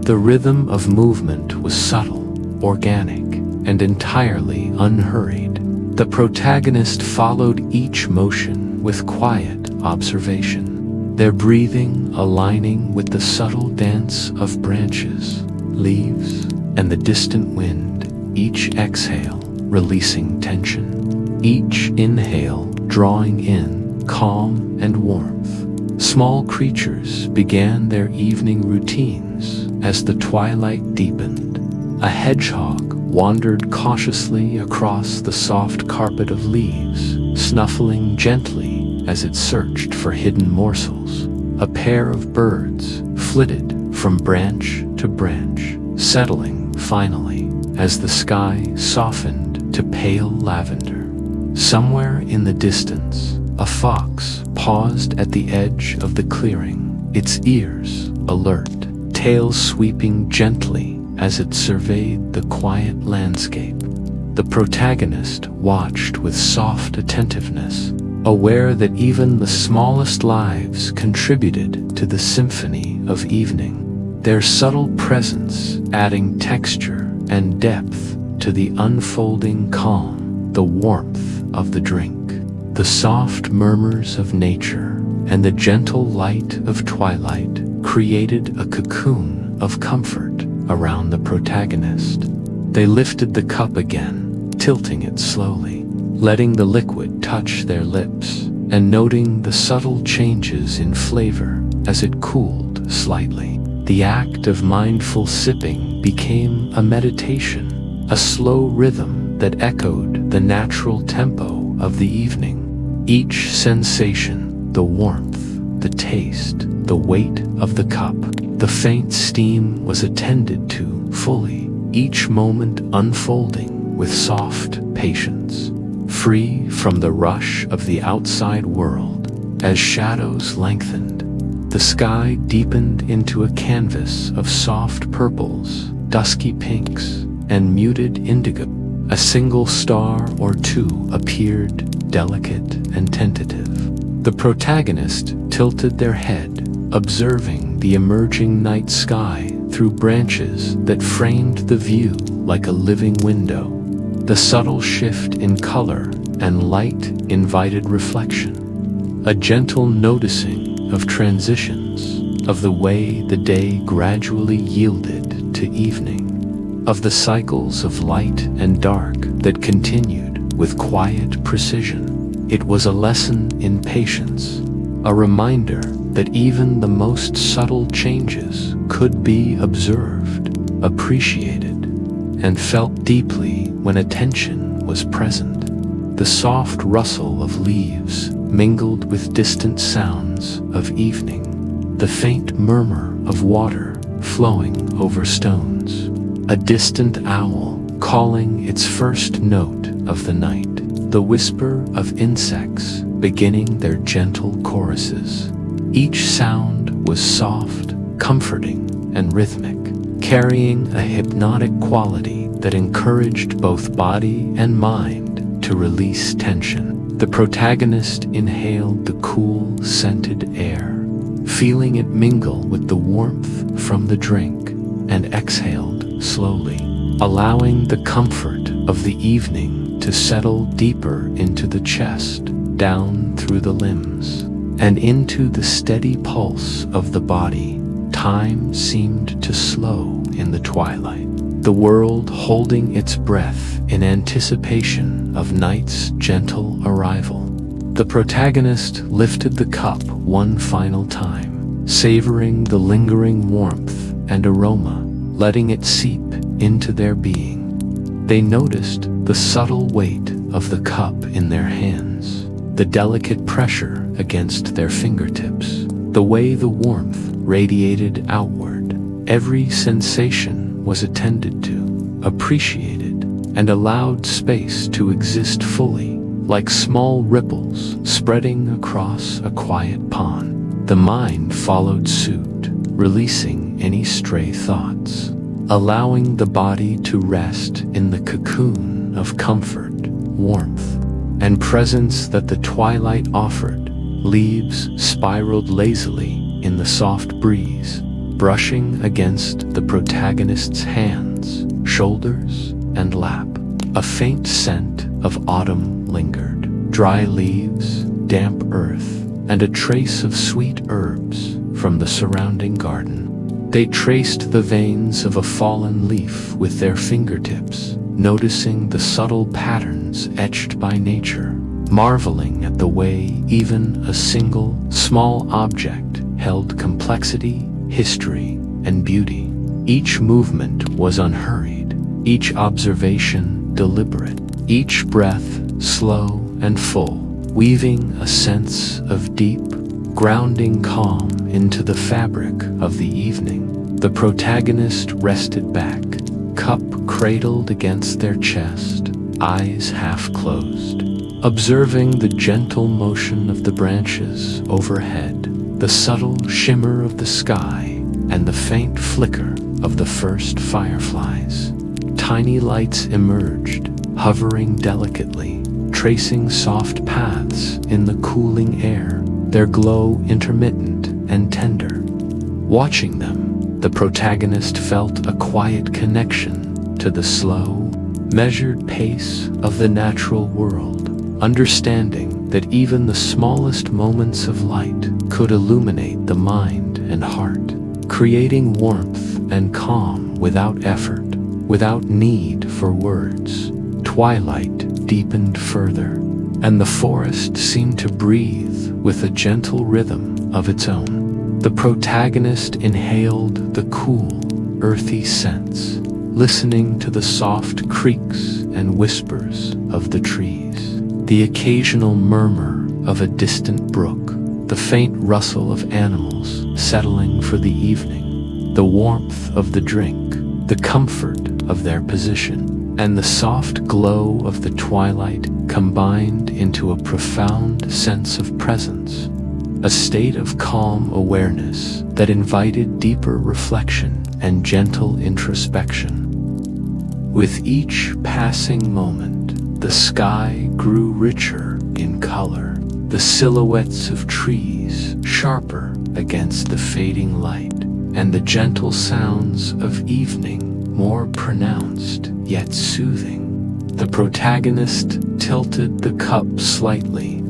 The rhythm of movement was subtle, organic, and entirely unhurried. The protagonist followed each motion with quiet observation, their breathing aligning with the subtle dance of branches, leaves, and the distant wind, each exhale releasing tension, each inhale drawing in calm and warmth. Small creatures began their evening routines as the twilight deepened. A hedgehog wandered cautiously across the soft carpet of leaves, snuffling gently as it searched for hidden morsels. A pair of birds flitted from branch to branch, settling finally as the sky softened to pale lavender. Somewhere in the distance, a fox paused at the edge of the clearing, its ears alert, tail sweeping gently as it surveyed the quiet landscape. The protagonist watched with soft attentiveness, aware that even the smallest lives contributed to the symphony of evening, their subtle presence adding texture and depth to the unfolding calm, the warmth of the drink, the soft murmurs of nature, and the gentle light of twilight created a cocoon of comfort around the protagonist. They lifted the cup again, tilting it slowly, letting the liquid touch their lips, and noting the subtle changes in flavor as it cooled slightly. The act of mindful sipping became a meditation, a slow rhythm that echoed the natural tempo of the evening. Each sensation, the warmth, the taste, the weight of the cup, the faint steam was attended to fully, each moment unfolding with soft patience, free from the rush of the outside world. As shadows lengthened, the sky deepened into a canvas of soft purples, dusky pinks, and muted indigo. A single star or two appeared, delicate and tentative. The protagonist tilted their head, observing the emerging night sky through branches that framed the view like a living window. The subtle shift in color and light invited reflection, a gentle noticing of transitions, of the way the day gradually yielded to evening, of the cycles of light and dark that continued with quiet precision. It was a lesson in patience, a reminder that even the most subtle changes could be observed, appreciated, and felt deeply when attention was present. The soft rustle of leaves mingled with distant sounds of evening, the faint murmur of water flowing over stones, a distant owl calling its first note of the night, the whisper of insects beginning their gentle choruses. Each sound was soft, comforting, and rhythmic, carrying a hypnotic quality that encouraged both body and mind to release tension. The protagonist inhaled the cool, scented air, feeling it mingle with the warmth from the drink, and exhaled slowly, allowing the comfort of the evening to settle deeper into the chest, down through the limbs, and into the steady pulse of the body. Time seemed to slow in the twilight, the world holding its breath in anticipation of night's gentle arrival. The protagonist lifted the cup one final time, savoring the lingering warmth and aroma, letting it seep into their being. They noticed the subtle weight of the cup in their hands, the delicate pressure against their fingertips, the way the warmth radiated outward. Every sensation was attended to, appreciated, and allowed space to exist fully, like small ripples spreading across a quiet pond. The mind followed suit, releasing any stray thoughts, allowing the body to rest in the cocoon of comfort, warmth, and presence that the twilight offered. Leaves spiraled lazily in the soft breeze, brushing against the protagonist's hands, shoulders, and lap. A faint scent of autumn lingered, dry leaves, damp earth, and a trace of sweet herbs from the surrounding garden. They traced the veins of a fallen leaf with their fingertips, noticing the subtle patterns etched by nature, marveling at the way even a single, small object held complexity, history, and beauty. Each movement was unhurried, each observation deliberate, each breath slow and full, weaving a sense of deep, grounding calm into the fabric of the evening. The protagonist rested back, cup cradled against their chest, eyes half closed, observing the gentle motion of the branches overhead, the subtle shimmer of the sky, and the faint flicker of the first fireflies. Tiny lights emerged, hovering delicately, tracing soft paths in the cooling air, their glow intermittent and tender. Watching them, the protagonist felt a quiet connection to the slow, measured pace of the natural world, understanding that even the smallest moments of light could illuminate the mind and heart, creating warmth and calm without effort, without need for words. Twilight deepened further, and the forest seemed to breathe with a gentle rhythm of its own. The protagonist inhaled the cool, earthy scents, listening to the soft creaks and whispers of the trees, the occasional murmur of a distant brook, the faint rustle of animals settling for the evening, the warmth of the drink, the comfort of their position, and the soft glow of the twilight combined into a profound sense of presence, a state of calm awareness that invited deeper reflection and gentle introspection. With each passing moment, the sky grew richer in color, the silhouettes of trees sharper against the fading light, and the gentle sounds of evening more pronounced yet soothing. The protagonist tilted the cup slightly,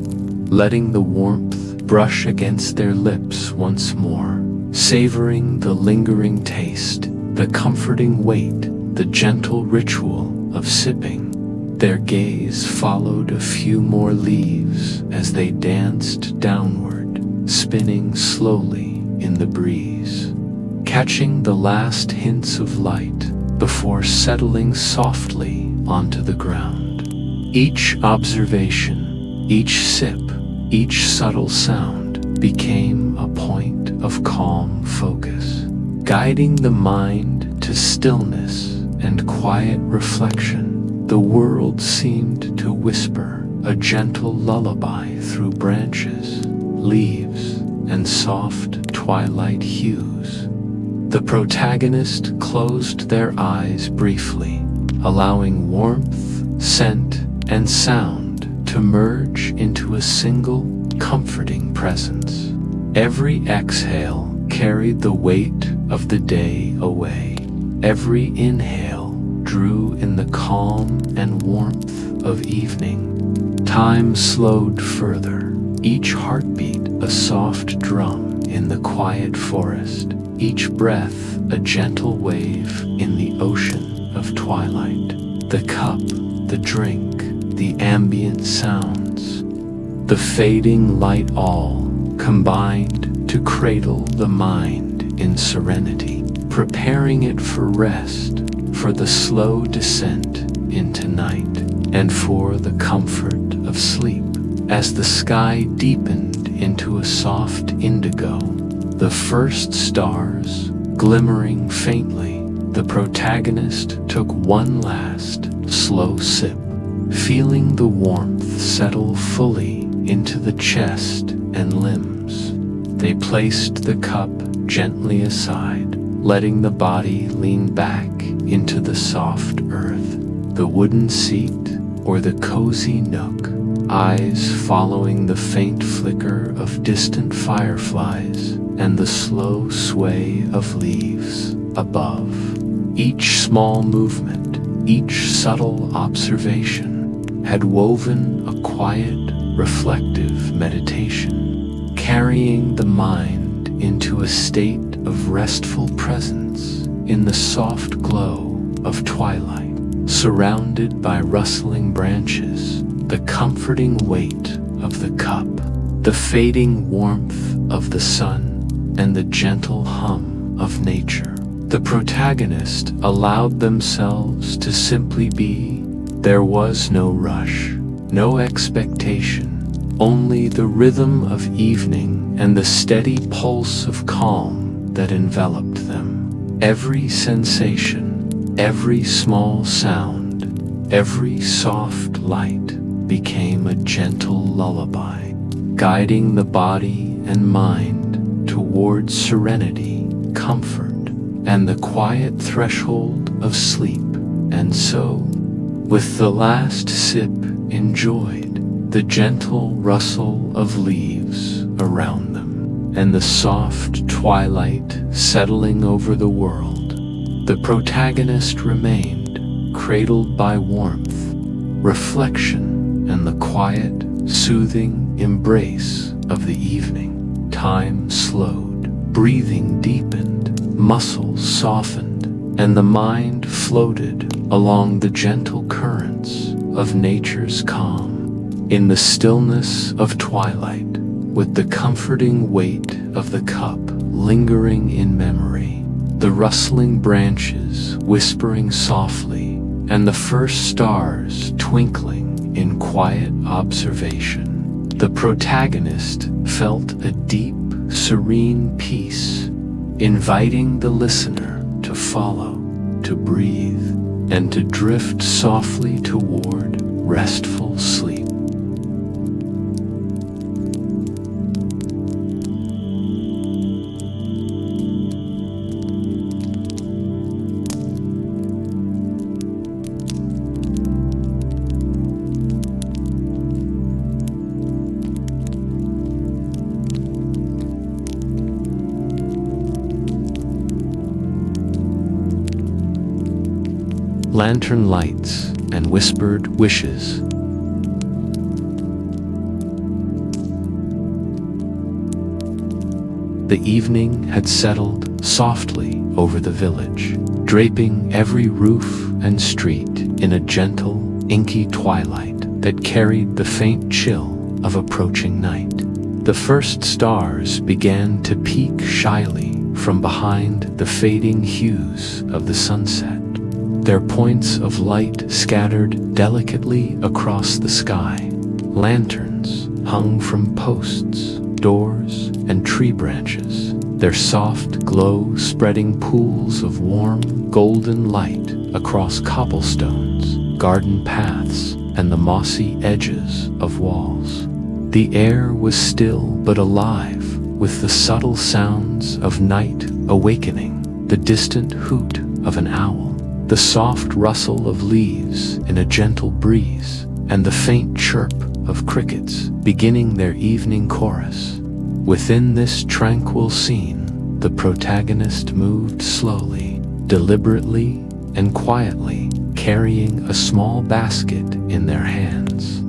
letting the warmth brush against their lips once more, savoring the lingering taste, the comforting weight, the gentle ritual of sipping. Their gaze followed a few more leaves as they danced downward, spinning slowly in the breeze, catching the last hints of light before settling softly onto the ground. Each observation, each sip, each subtle sound became a point of calm focus, guiding the mind to stillness and quiet reflection. The world seemed to whisper a gentle lullaby through branches, leaves, and soft twilight hues. The protagonist closed their eyes briefly, allowing warmth, scent, and sound to merge into a single, comforting presence. Every exhale carried the weight of the day away. Every inhale drew in the calm and warmth of evening. Time slowed further, each heartbeat a soft drum in the quiet forest, each breath a gentle wave in the ocean of twilight. The cup, the drink, the ambient sounds, the fading light, all combined to cradle the mind in serenity, preparing it for rest, for the slow descent into night, and for the comfort of sleep. As the sky deepened into a soft indigo, the first stars glimmering faintly, the protagonist took one last, slow sip, feeling the warmth settle fully into the chest and limbs. They placed the cup gently aside, letting the body lean back into the soft earth, the wooden seat, or the cozy nook, eyes following the faint flicker of distant fireflies and the slow sway of leaves above. Each small movement, each subtle observation had woven a quiet, reflective meditation, carrying the mind into a state of restful presence in the soft glow of twilight, surrounded by rustling branches, the comforting weight of the cup, the fading warmth of the sun, and the gentle hum of nature. The protagonist allowed themselves to simply be. There was no rush, no expectation, only the rhythm of evening and the steady pulse of calm that enveloped them. Every sensation, every small sound, every soft light became a gentle lullaby, guiding the body and mind towards serenity, comfort, and the quiet threshold of sleep. And so, With the last sip enjoyed, the gentle rustle of leaves around them, and the soft twilight settling over the world, the protagonist remained, cradled by warmth, reflection, and the quiet, soothing embrace of the evening. Time slowed, breathing deepened, muscles softened, and the mind floated along the gentle currents of nature's calm. In the stillness of twilight, with the comforting weight of the cup lingering in memory, the rustling branches whispering softly, and the first stars twinkling in quiet observation, the protagonist felt a deep, serene peace, inviting the listener to follow, to breathe, and to drift softly toward restful sleep. Lantern lights and whispered wishes. The evening had settled softly over the village, draping every roof and street in a gentle, inky twilight that carried the faint chill of approaching night. The first stars began to peek shyly from behind the fading hues of the sunset, their points of light scattered delicately across the sky. Lanterns hung from posts, doors, and tree branches, their soft glow spreading pools of warm, golden light across cobblestones, garden paths, and the mossy edges of walls. The air was still but alive with the subtle sounds of night awakening, the distant hoot of an owl, the soft rustle of leaves in a gentle breeze, and the faint chirp of crickets beginning their evening chorus. Within this tranquil scene, the protagonist moved slowly, deliberately, and quietly, carrying a small basket in their hands,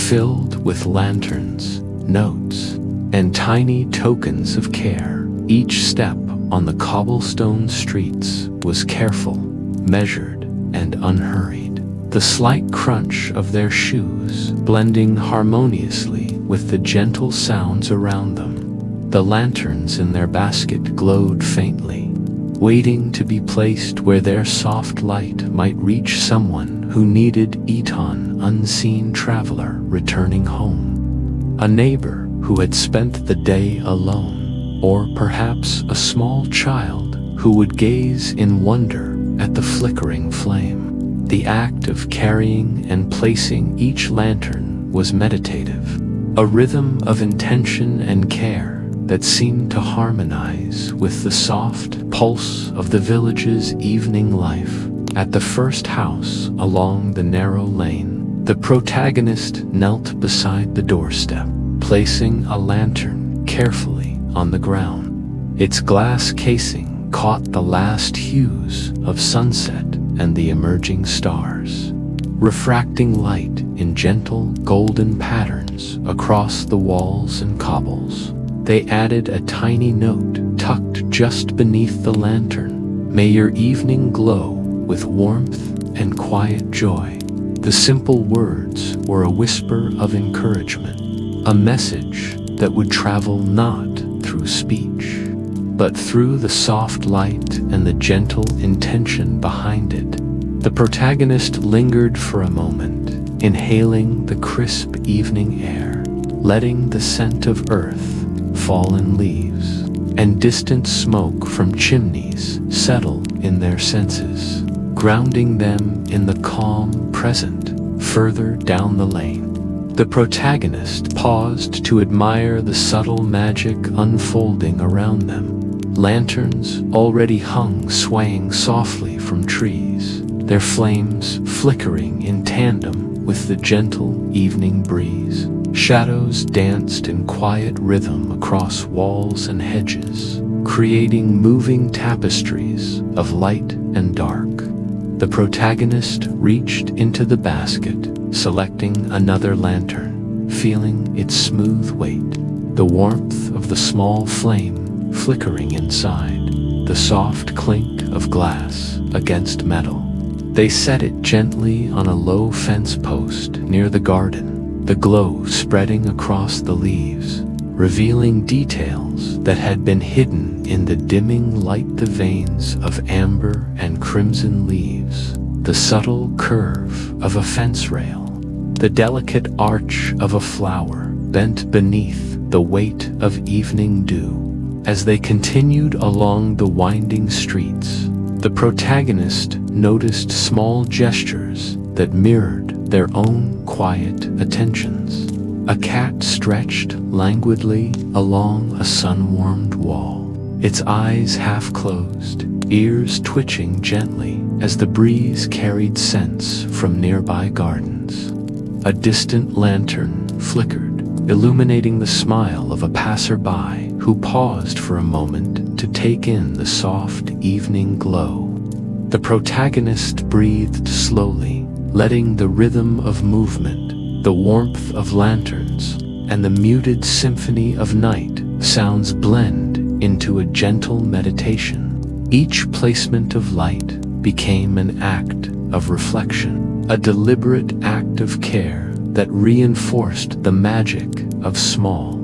filled with lanterns, notes, and tiny tokens of care. Each step on the cobblestone streets was careful, measured, and unhurried, the slight crunch of their shoes blending harmoniously with the gentle sounds around them. The lanterns in their basket glowed faintly, waiting to be placed where their soft light might reach someone who needed it, an unseen traveler returning home, a neighbor who had spent the day alone, or perhaps a small child who would gaze in wonder at the flickering flame. The act of carrying and placing each lantern was meditative, a rhythm of intention and care that seemed to harmonize with the soft pulse of the village's evening life. At the first house along the narrow lane, the protagonist knelt beside the doorstep, placing a lantern carefully on the ground. Its glass casing caught the last hues of sunset and the emerging stars, refracting light in gentle golden patterns across the walls and cobbles. They added a tiny note tucked just beneath the lantern. May your evening glow with warmth and quiet joy. The simple words were a whisper of encouragement, a message that would travel not through speech, but through the soft light and the gentle intention behind it. The protagonist lingered for a moment, inhaling the crisp evening air, letting the scent of earth, fallen leaves, and distant smoke from chimneys settle in their senses, grounding them in the calm present. Further down the lane, the protagonist paused to admire the subtle magic unfolding around them. Lanterns already hung swaying softly from trees, their flames flickering in tandem with the gentle evening breeze. Shadows danced in quiet rhythm across walls and hedges, creating moving tapestries of light and dark. The protagonist reached into the basket, selecting another lantern, feeling its smooth weight, the warmth of the small flame flickering inside, the soft clink of glass against metal. They set it gently on a low fence post near the garden, the glow spreading across the leaves, revealing details that had been hidden in the dimming light. The veins of amber and crimson leaves, the subtle curve of a fence rail, the delicate arch of a flower bent beneath the weight of evening dew. As they continued along the winding streets, the protagonist noticed small gestures that mirrored their own quiet attentions. A cat stretched languidly along a sun-warmed wall, its eyes half closed, ears twitching gently as the breeze carried scents from nearby gardens. A distant lantern flickered, illuminating the smile of a passerby who paused for a moment to take in the soft evening glow. The protagonist breathed slowly, letting the rhythm of movement, the warmth of lanterns, and the muted symphony of night sounds blend into a gentle meditation. Each placement of light became an act of reflection, a deliberate act of care that reinforced the magic of small,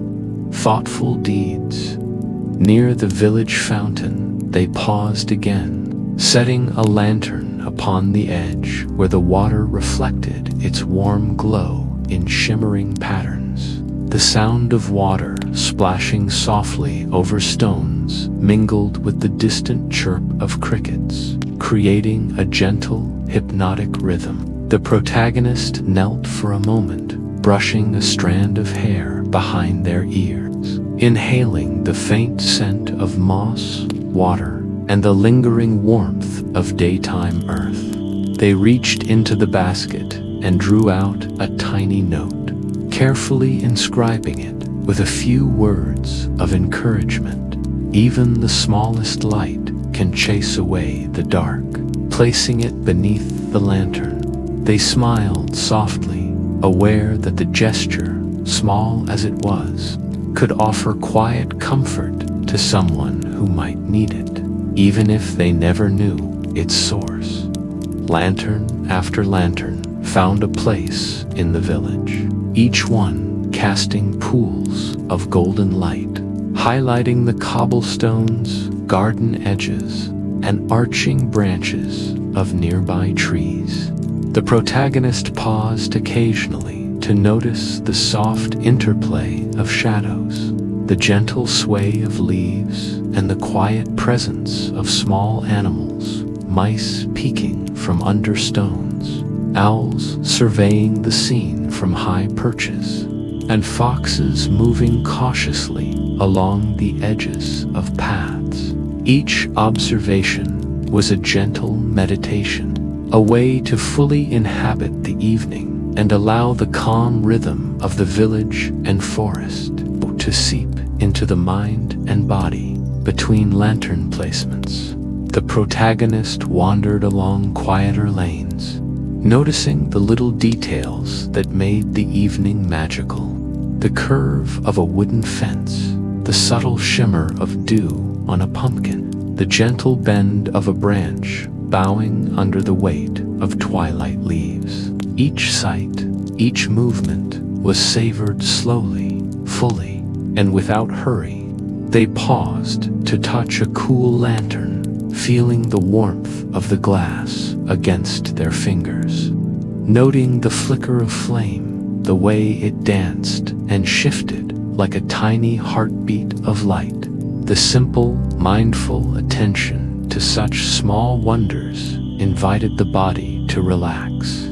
thoughtful deeds. Near the village fountain, they paused again, setting a lantern upon the edge where the water reflected its warm glow in shimmering patterns. The sound of water splashing softly over stones mingled with the distant chirp of crickets, creating a gentle, hypnotic rhythm. The protagonist knelt for a moment, brushing a strand of hair behind their ears, inhaling the faint scent of moss, water, and the lingering warmth of daytime earth. They reached into the basket and drew out a tiny note, carefully inscribing it with a few words of encouragement. Even the smallest light can chase away the dark. Placing it beneath the lantern, they smiled softly, aware that the gesture, small as it was, could offer quiet comfort to someone who might need it, even if they never knew its source. Lantern after lantern found a place in the village, each one casting pools of golden light, highlighting the cobblestones, garden edges, and arching branches of nearby trees. The protagonist paused occasionally to notice the soft interplay of shadows, the gentle sway of leaves, and the quiet presence of small animals, mice peeking from under stones, owls surveying the scene from high perches, and foxes moving cautiously along the edges of paths. Each observation was a gentle meditation, a way to fully inhabit the evening and allow the calm rhythm of the village and forest to seep into the mind and body. Between lantern placements, the protagonist wandered along quieter lanes, noticing the little details that made the evening magical. The curve of a wooden fence, the subtle shimmer of dew on a pumpkin, the gentle bend of a branch bowing under the weight of twilight leaves. Each sight, each movement was savored slowly, fully, and without hurry. They paused to touch a cool lantern, feeling the warmth of the glass against their fingers, noting the flicker of flame, the way it danced and shifted like a tiny heartbeat of light. The simple, mindful attention to such small wonders invited the body to relax,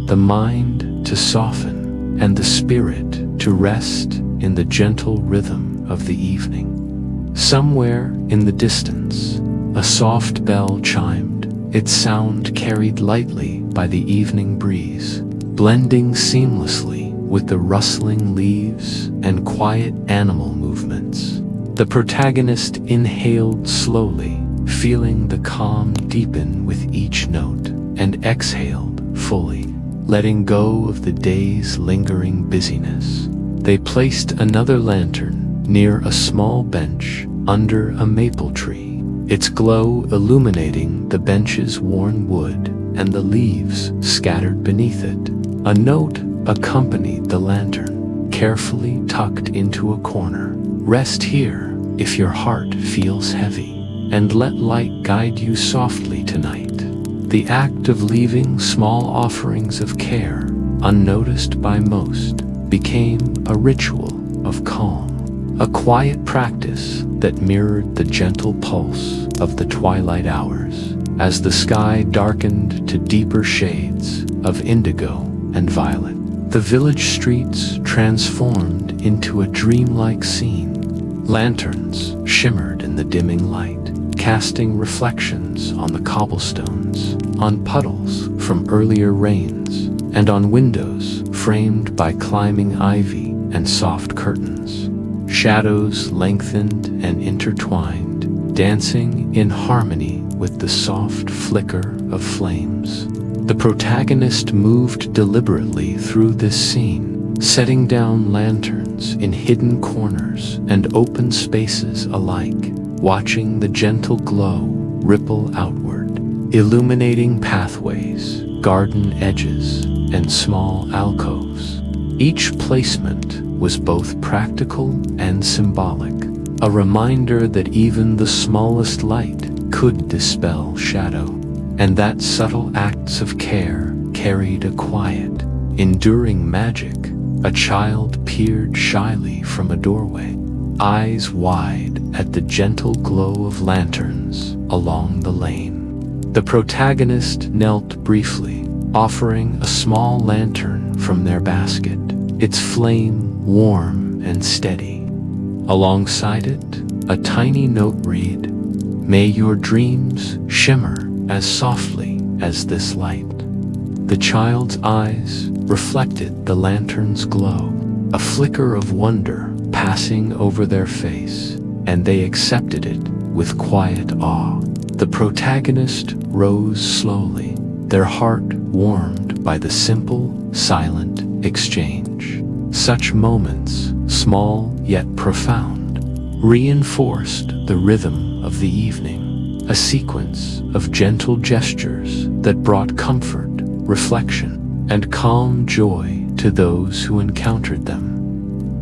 the mind to soften, and the spirit to rest in the gentle rhythm of the evening. Somewhere in the distance, a soft bell chimed, its sound carried lightly by the evening breeze, blending seamlessly with the rustling leaves and quiet animal movements. The protagonist inhaled slowly, feeling the calm deepen with each note, and exhaled fully, letting go of the day's lingering busyness. They placed another lantern near a small bench under a maple tree, its glow illuminating the bench's worn wood and the leaves scattered beneath it. A note accompanied the lantern, carefully tucked into a corner. "Rest here if your heart feels heavy, and let light guide you softly tonight." The act of leaving small offerings of care, unnoticed by most, became a ritual of calm, a quiet practice that mirrored the gentle pulse of the twilight hours, as the sky darkened to deeper shades of indigo and violet. The village streets transformed into a dreamlike scene. Lanterns shimmered in the dimming light, casting reflections on the cobblestones, on puddles from earlier rains, and on windows framed by climbing ivy and soft curtains. Shadows lengthened and intertwined, dancing in harmony with the soft flicker of flames. The protagonist moved deliberately through this scene, setting down lanterns in hidden corners and open spaces alike, watching the gentle glow ripple outward, illuminating pathways, garden edges, and small alcoves. Each placement was both practical and symbolic, a reminder that even the smallest light could dispel shadow, and that subtle acts of care carried a quiet, enduring magic. A child peered shyly from a doorway, eyes wide at the gentle glow of lanterns along the lane. The protagonist knelt briefly, offering a small lantern from their basket, its flame warm and steady. Alongside it, a tiny note read, "May your dreams shimmer as softly as this light." The child's eyes reflected the lantern's glow, a flicker of wonder passing over their face, and they accepted it with quiet awe. The protagonist rose slowly, their heart warmed by the simple, silent exchange. Such moments, small yet profound, reinforced the rhythm of the evening, a sequence of gentle gestures that brought comfort, reflection, and calm joy to those who encountered them.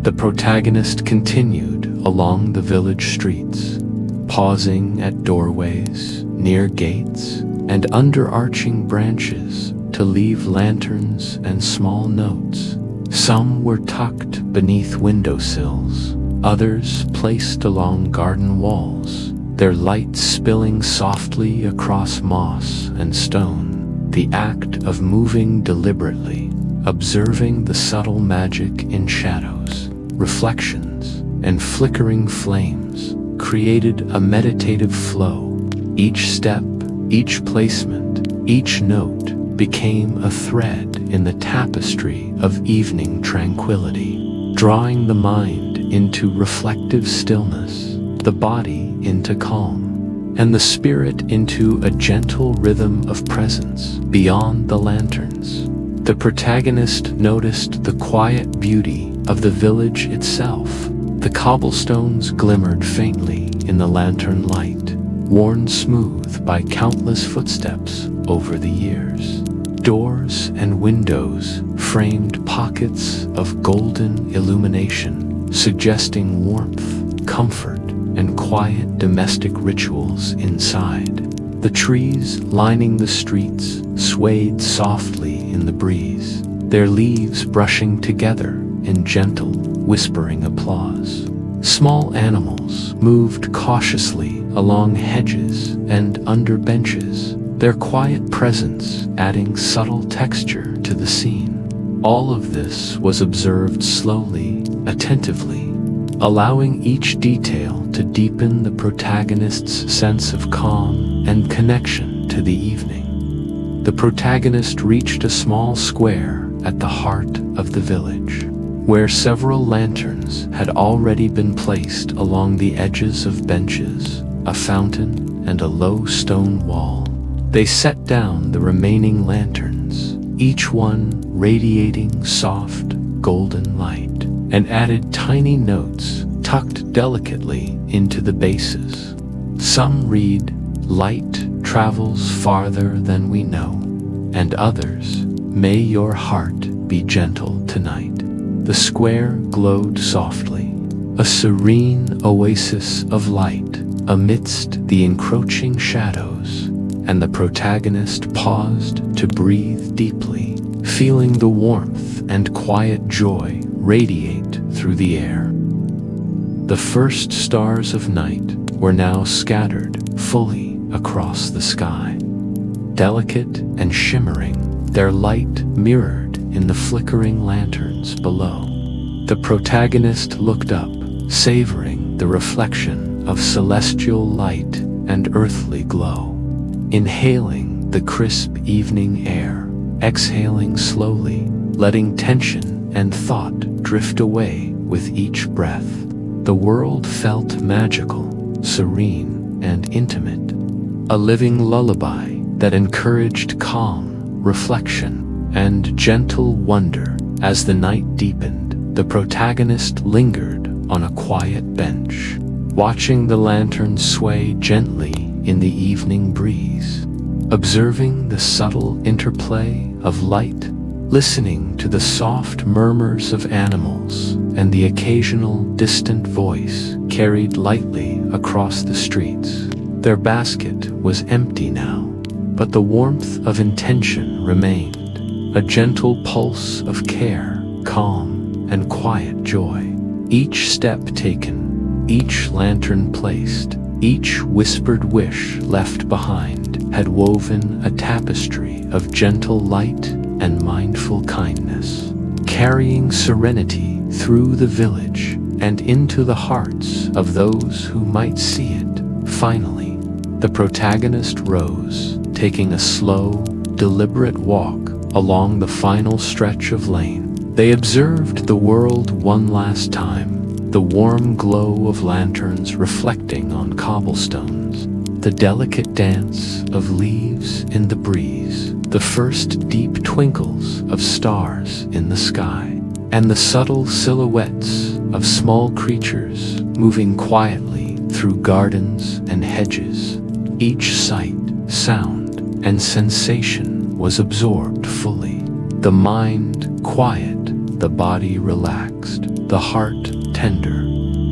The protagonist continued along the village streets, pausing at doorways, near gates, and under arching branches to leave lanterns and small notes. Some were tucked beneath windowsills, others placed along garden walls, their light spilling softly across moss and stone. The act of moving deliberately, observing the subtle magic in shadows, reflections, and flickering flames, created a meditative flow. Each step, each placement, each note became a thread in the tapestry of evening tranquility, drawing the mind into reflective stillness, the body into calm, and the spirit into a gentle rhythm of presence beyond the lanterns. The protagonist noticed the quiet beauty of the village itself. The cobblestones glimmered faintly in the lantern light, worn smooth by countless footsteps over the years. Doors and windows framed pockets of golden illumination, suggesting warmth, comfort, and quiet domestic rituals inside. The trees lining the streets swayed softly in the breeze, their leaves brushing together in gentle, whispering applause. Small animals moved cautiously along hedges and under benches, their quiet presence adding subtle texture to the scene. All of this was observed slowly, attentively, allowing each detail to deepen the protagonist's sense of calm and connection to into the evening. The protagonist reached a small square at the heart of the village, where several lanterns had already been placed along the edges of benches, a fountain, and a low stone wall. They set down the remaining lanterns, each one radiating soft, golden light, and added tiny notes tucked delicately into the bases. Some read, "Light travels farther than we know," and others, "May your heart be gentle tonight." The square glowed softly, a serene oasis of light amidst the encroaching shadows, and the protagonist paused to breathe deeply, feeling the warmth and quiet joy radiate through the air. The first stars of night were now scattered fully across the sky, delicate and shimmering, their light mirrored in the flickering lanterns below. The protagonist looked up, savoring the reflection of celestial light and earthly glow. Inhaling the crisp evening air, exhaling slowly, letting tension and thought drift away with each breath. The world felt magical, serene, and intimate, a living lullaby that encouraged calm, reflection, and gentle wonder. As the night deepened, the protagonist lingered on a quiet bench, watching the lanterns sway gently in the evening breeze, observing the subtle interplay of light, listening to the soft murmurs of animals and the occasional distant voice carried lightly across the streets. Their basket was empty now, but the warmth of intention remained, a gentle pulse of care, calm, and quiet joy. Each step taken, each lantern placed, each whispered wish left behind had woven a tapestry of gentle light and mindful kindness, carrying serenity through the village and into the hearts of those who might see it. Finally, the protagonist rose, taking a slow, deliberate walk along the final stretch of lane. They observed the world one last time, the warm glow of lanterns reflecting on cobblestones, the delicate dance of leaves in the breeze, the first deep twinkles of stars in the sky, and the subtle silhouettes of small creatures moving quietly through gardens and hedges. Each sight, sound, and sensation was absorbed fully. The mind quiet, the body relaxed, the heart tender.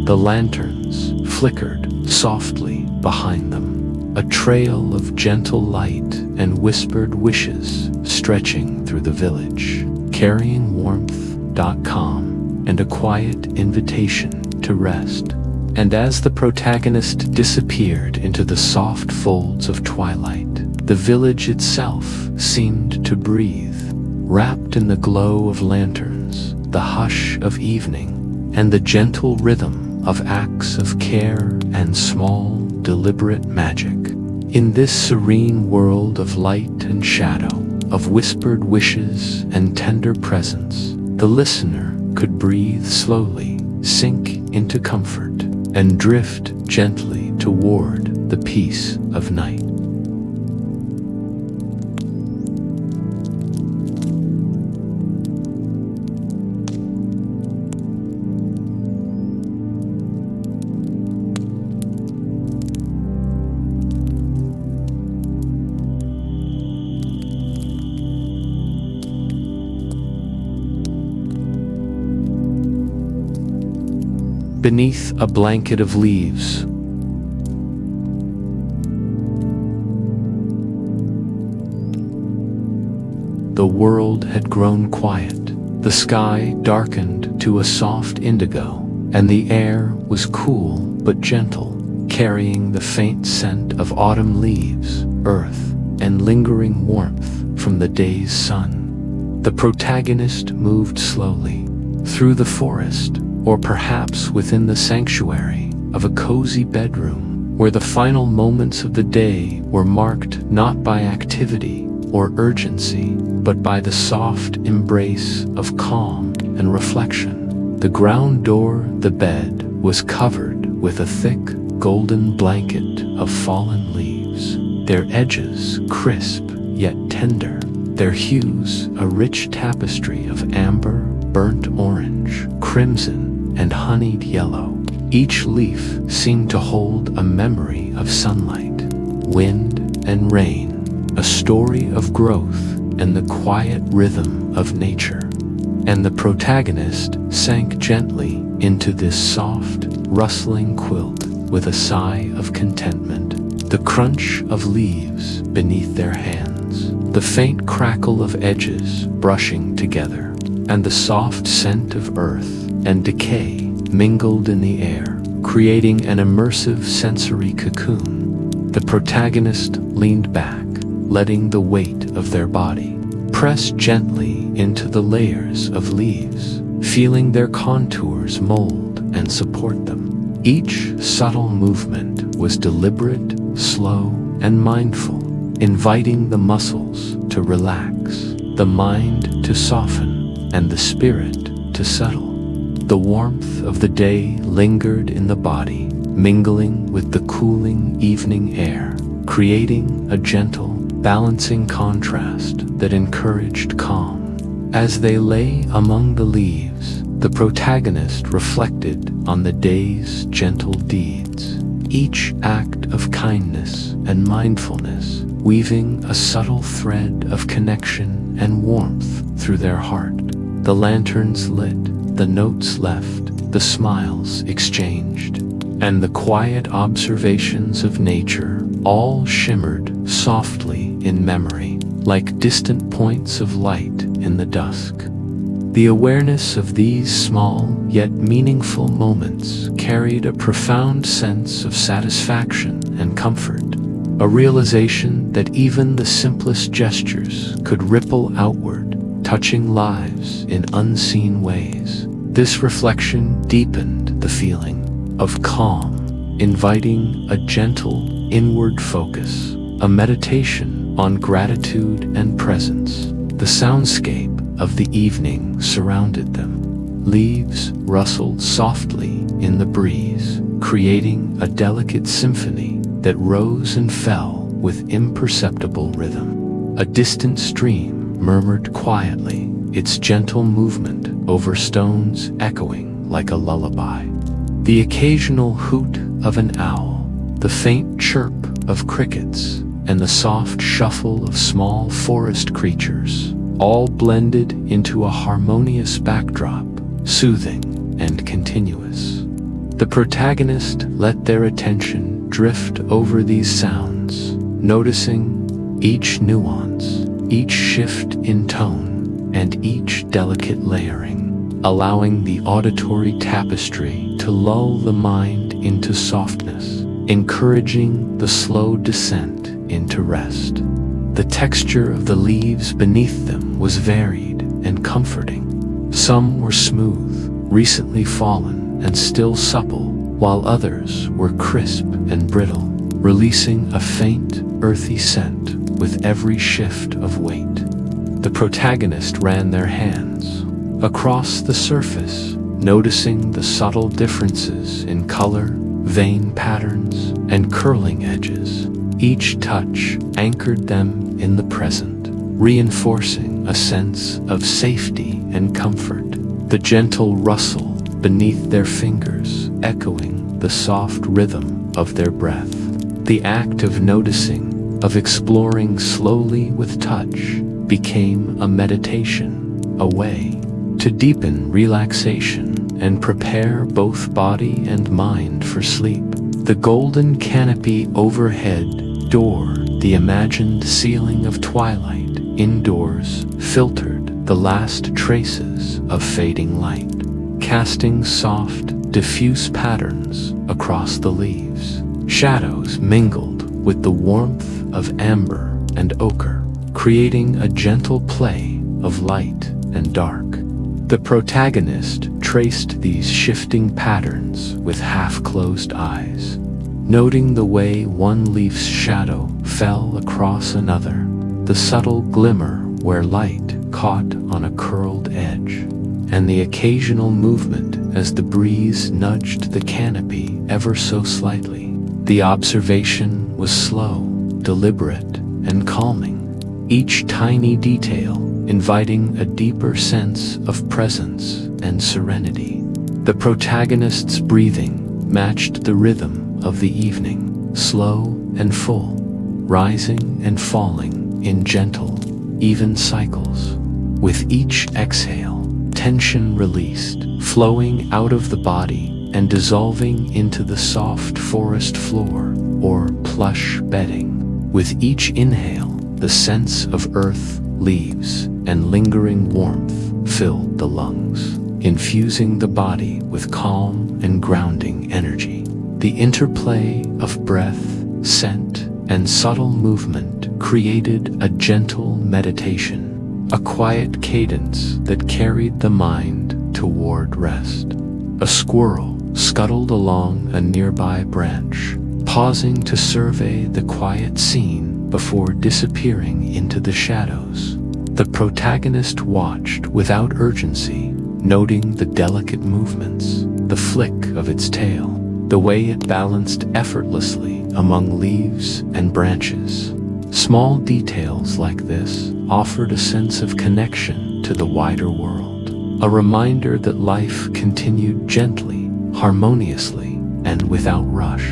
The lanterns flickered softly behind them, a trail of gentle light and whispered wishes stretching through the village, carrying warmth, calm, and a quiet invitation to rest. And as the protagonist disappeared into the soft folds of twilight, the village itself seemed to breathe, wrapped in the glow of lanterns, the hush of evening, and the gentle rhythm of acts of care and small, deliberate magic. In this serene world of light and shadow, of whispered wishes and tender presence, the listener could breathe slowly, sink into comfort, and drift gently toward the peace of night. Beneath a blanket of leaves, the world had grown quiet. The sky darkened to a soft indigo, and the air was cool but gentle, carrying the faint scent of autumn leaves, earth, and lingering warmth from the day's sun. The protagonist moved slowly through the forest, or perhaps within the sanctuary of a cozy bedroom, where the final moments of the day were marked not by activity or urgency, but by the soft embrace of calm and reflection. The ground door, the bed, was covered with a thick, golden blanket of fallen leaves, their edges crisp yet tender, their hues a rich tapestry of amber, burnt orange, crimson, and honeyed yellow. Each leaf seemed to hold a memory of sunlight, wind, and rain, a story of growth and the quiet rhythm of nature. And the protagonist sank gently into this soft, rustling quilt with a sigh of contentment. The crunch of leaves beneath their hands, the faint crackle of edges brushing together, and the soft scent of earth and decay mingled in the air, creating an immersive sensory cocoon. The protagonist leaned back, letting the weight of their body press gently into the layers of leaves, feeling their contours mold and support them. Each subtle movement was deliberate, slow, and mindful, inviting the muscles to relax, the mind to soften, and the spirit to settle. The warmth of the day lingered in the body, mingling with the cooling evening air, creating a gentle, balancing contrast that encouraged calm. As they lay among the leaves, the protagonist reflected on the day's gentle deeds, each act of kindness and mindfulness weaving a subtle thread of connection and warmth through their heart. The lanterns lit, the notes left, the smiles exchanged, and the quiet observations of nature all shimmered softly in memory, like distant points of light in the dusk. The awareness of these small yet meaningful moments carried a profound sense of satisfaction and comfort, a realization that even the simplest gestures could ripple outward, touching lives in unseen ways. This reflection deepened the feeling of calm, inviting a gentle inward focus, a meditation on gratitude and presence. The soundscape of the evening surrounded them. Leaves rustled softly in the breeze, creating a delicate symphony that rose and fell with imperceptible rhythm. A distant stream murmured quietly, its gentle movement over stones echoing like a lullaby. The occasional hoot of an owl, the faint chirp of crickets, and the soft shuffle of small forest creatures all blended into a harmonious backdrop, soothing and continuous. The protagonist let their attention drift over these sounds, noticing each nuance, each shift in tone, and each delicate layering, allowing the auditory tapestry to lull the mind into softness, encouraging the slow descent into rest. The texture of the leaves beneath them was varied and comforting. Some were smooth, recently fallen, and still supple, while others were crisp and brittle, releasing a faint, earthy scent with every shift of weight. The protagonist ran their hands across the surface, noticing the subtle differences in color, vein patterns, and curling edges. Each touch anchored them in the present, reinforcing a sense of safety and comfort. The gentle rustle beneath their fingers echoing the soft rhythm of their breath. The act of noticing, of exploring slowly with touch, became a meditation, a way to deepen relaxation and prepare both body and mind for sleep. The golden canopy overhead door, the imagined ceiling of twilight indoors, filtered the last traces of fading light, casting soft, diffuse patterns across the leaves. Shadows mingled with the warmth of amber and ochre, creating a gentle play of light and dark. The protagonist traced these shifting patterns with half-closed eyes, noting the way one leaf's shadow fell across another, the subtle glimmer where light caught on a curled edge, and the occasional movement as the breeze nudged the canopy ever so slightly. The observation was slow, deliberate, and calming, each tiny detail inviting a deeper sense of presence and serenity. The protagonist's breathing matched the rhythm of the evening, slow and full, rising and falling in gentle, even cycles. With each exhale, tension released, flowing out of the body and dissolving into the soft forest floor or plush bedding. With each inhale, the sense of earth, leaves, and lingering warmth filled the lungs, infusing the body with calm and grounding energy. The interplay of breath, scent, and subtle movement created a gentle meditation, a quiet cadence that carried the mind toward rest. A squirrel scuttled along a nearby branch, pausing to survey the quiet scene before disappearing into the shadows. The protagonist watched without urgency, noting the delicate movements, the flick of its tail, the way it balanced effortlessly among leaves and branches. Small details like this offered a sense of connection to the wider world, a reminder that life continued gently, harmoniously, and without rush.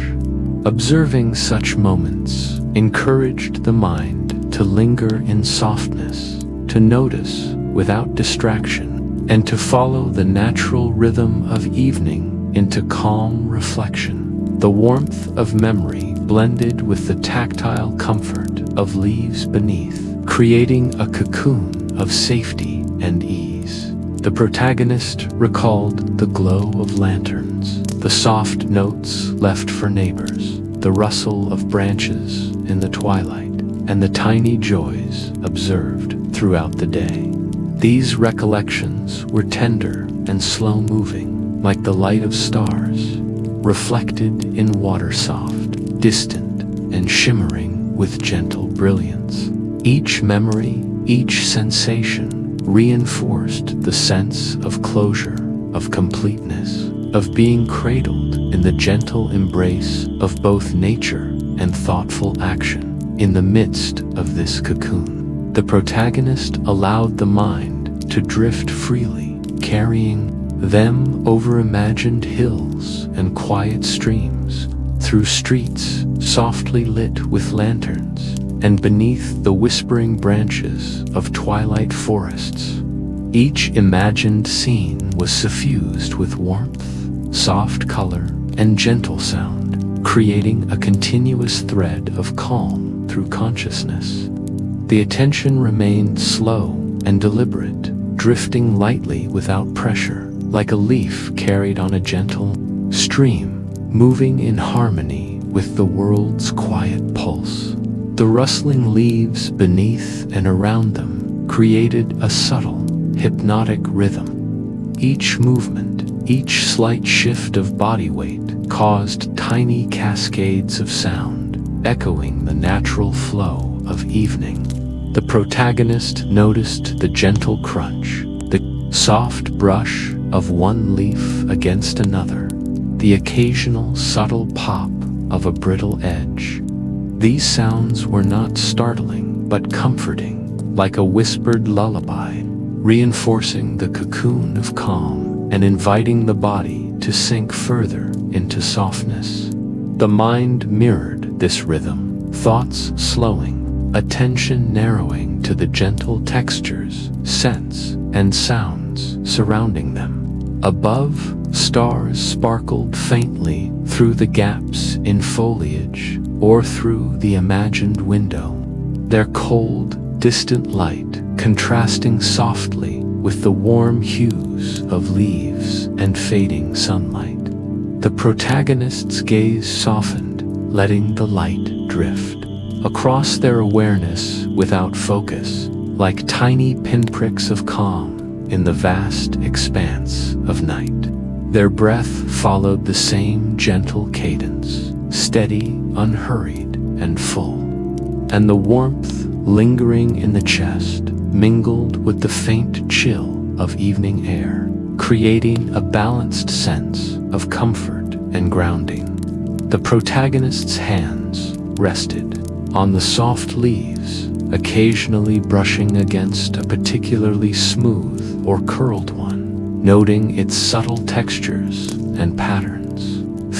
Observing such moments encouraged the mind to linger in softness, to notice without distraction, and to follow the natural rhythm of evening into calm reflection. The warmth of memory blended with the tactile comfort of leaves beneath, creating a cocoon of safety and ease. The protagonist recalled the glow of lanterns, the soft notes left for neighbors, the rustle of branches in the twilight, and the tiny joys observed throughout the day. These recollections were tender and slow-moving, like the light of stars, reflected in water, soft, distant, and shimmering with gentle brilliance. Each memory, each sensation reinforced the sense of closure, of completeness, of being cradled in the gentle embrace of both nature and thoughtful action. In the midst of this cocoon, the protagonist allowed the mind to drift freely, carrying them over imagined hills and quiet streams, through streets softly lit with lanterns, and beneath the whispering branches of twilight forests. Each imagined scene was suffused with warmth, soft color, and gentle sound, creating a continuous thread of calm through consciousness. The attention remained slow and deliberate, drifting lightly without pressure, like a leaf carried on a gentle stream, moving in harmony with the world's quiet pulse. The rustling leaves beneath and around them created a subtle, hypnotic rhythm. Each movement, each slight shift of body weight caused tiny cascades of sound, echoing the natural flow of evening. The protagonist noticed the gentle crunch, the soft brush of one leaf against another, the occasional subtle pop of a brittle edge. These sounds were not startling, but comforting, like a whispered lullaby, reinforcing the cocoon of calm and inviting the body to sink further into softness. The mind mirrored this rhythm, thoughts slowing, attention narrowing to the gentle textures, scents, and sounds surrounding them. Above, stars sparkled faintly through the gaps in foliage or through the imagined window, their cold, distant light contrasting softly with the warm hues of leaves and fading sunlight. The protagonist's gaze softened, letting the light drift across their awareness without focus, like tiny pinpricks of calm in the vast expanse of night. Their breath followed the same gentle cadence, steady, unhurried, and full. And the warmth, lingering in the chest, mingled with the faint chill of evening air, creating a balanced sense of comfort and grounding. The protagonist's hands rested on the soft leaves, occasionally brushing against a particularly smooth or curled one, noting its subtle textures and patterns.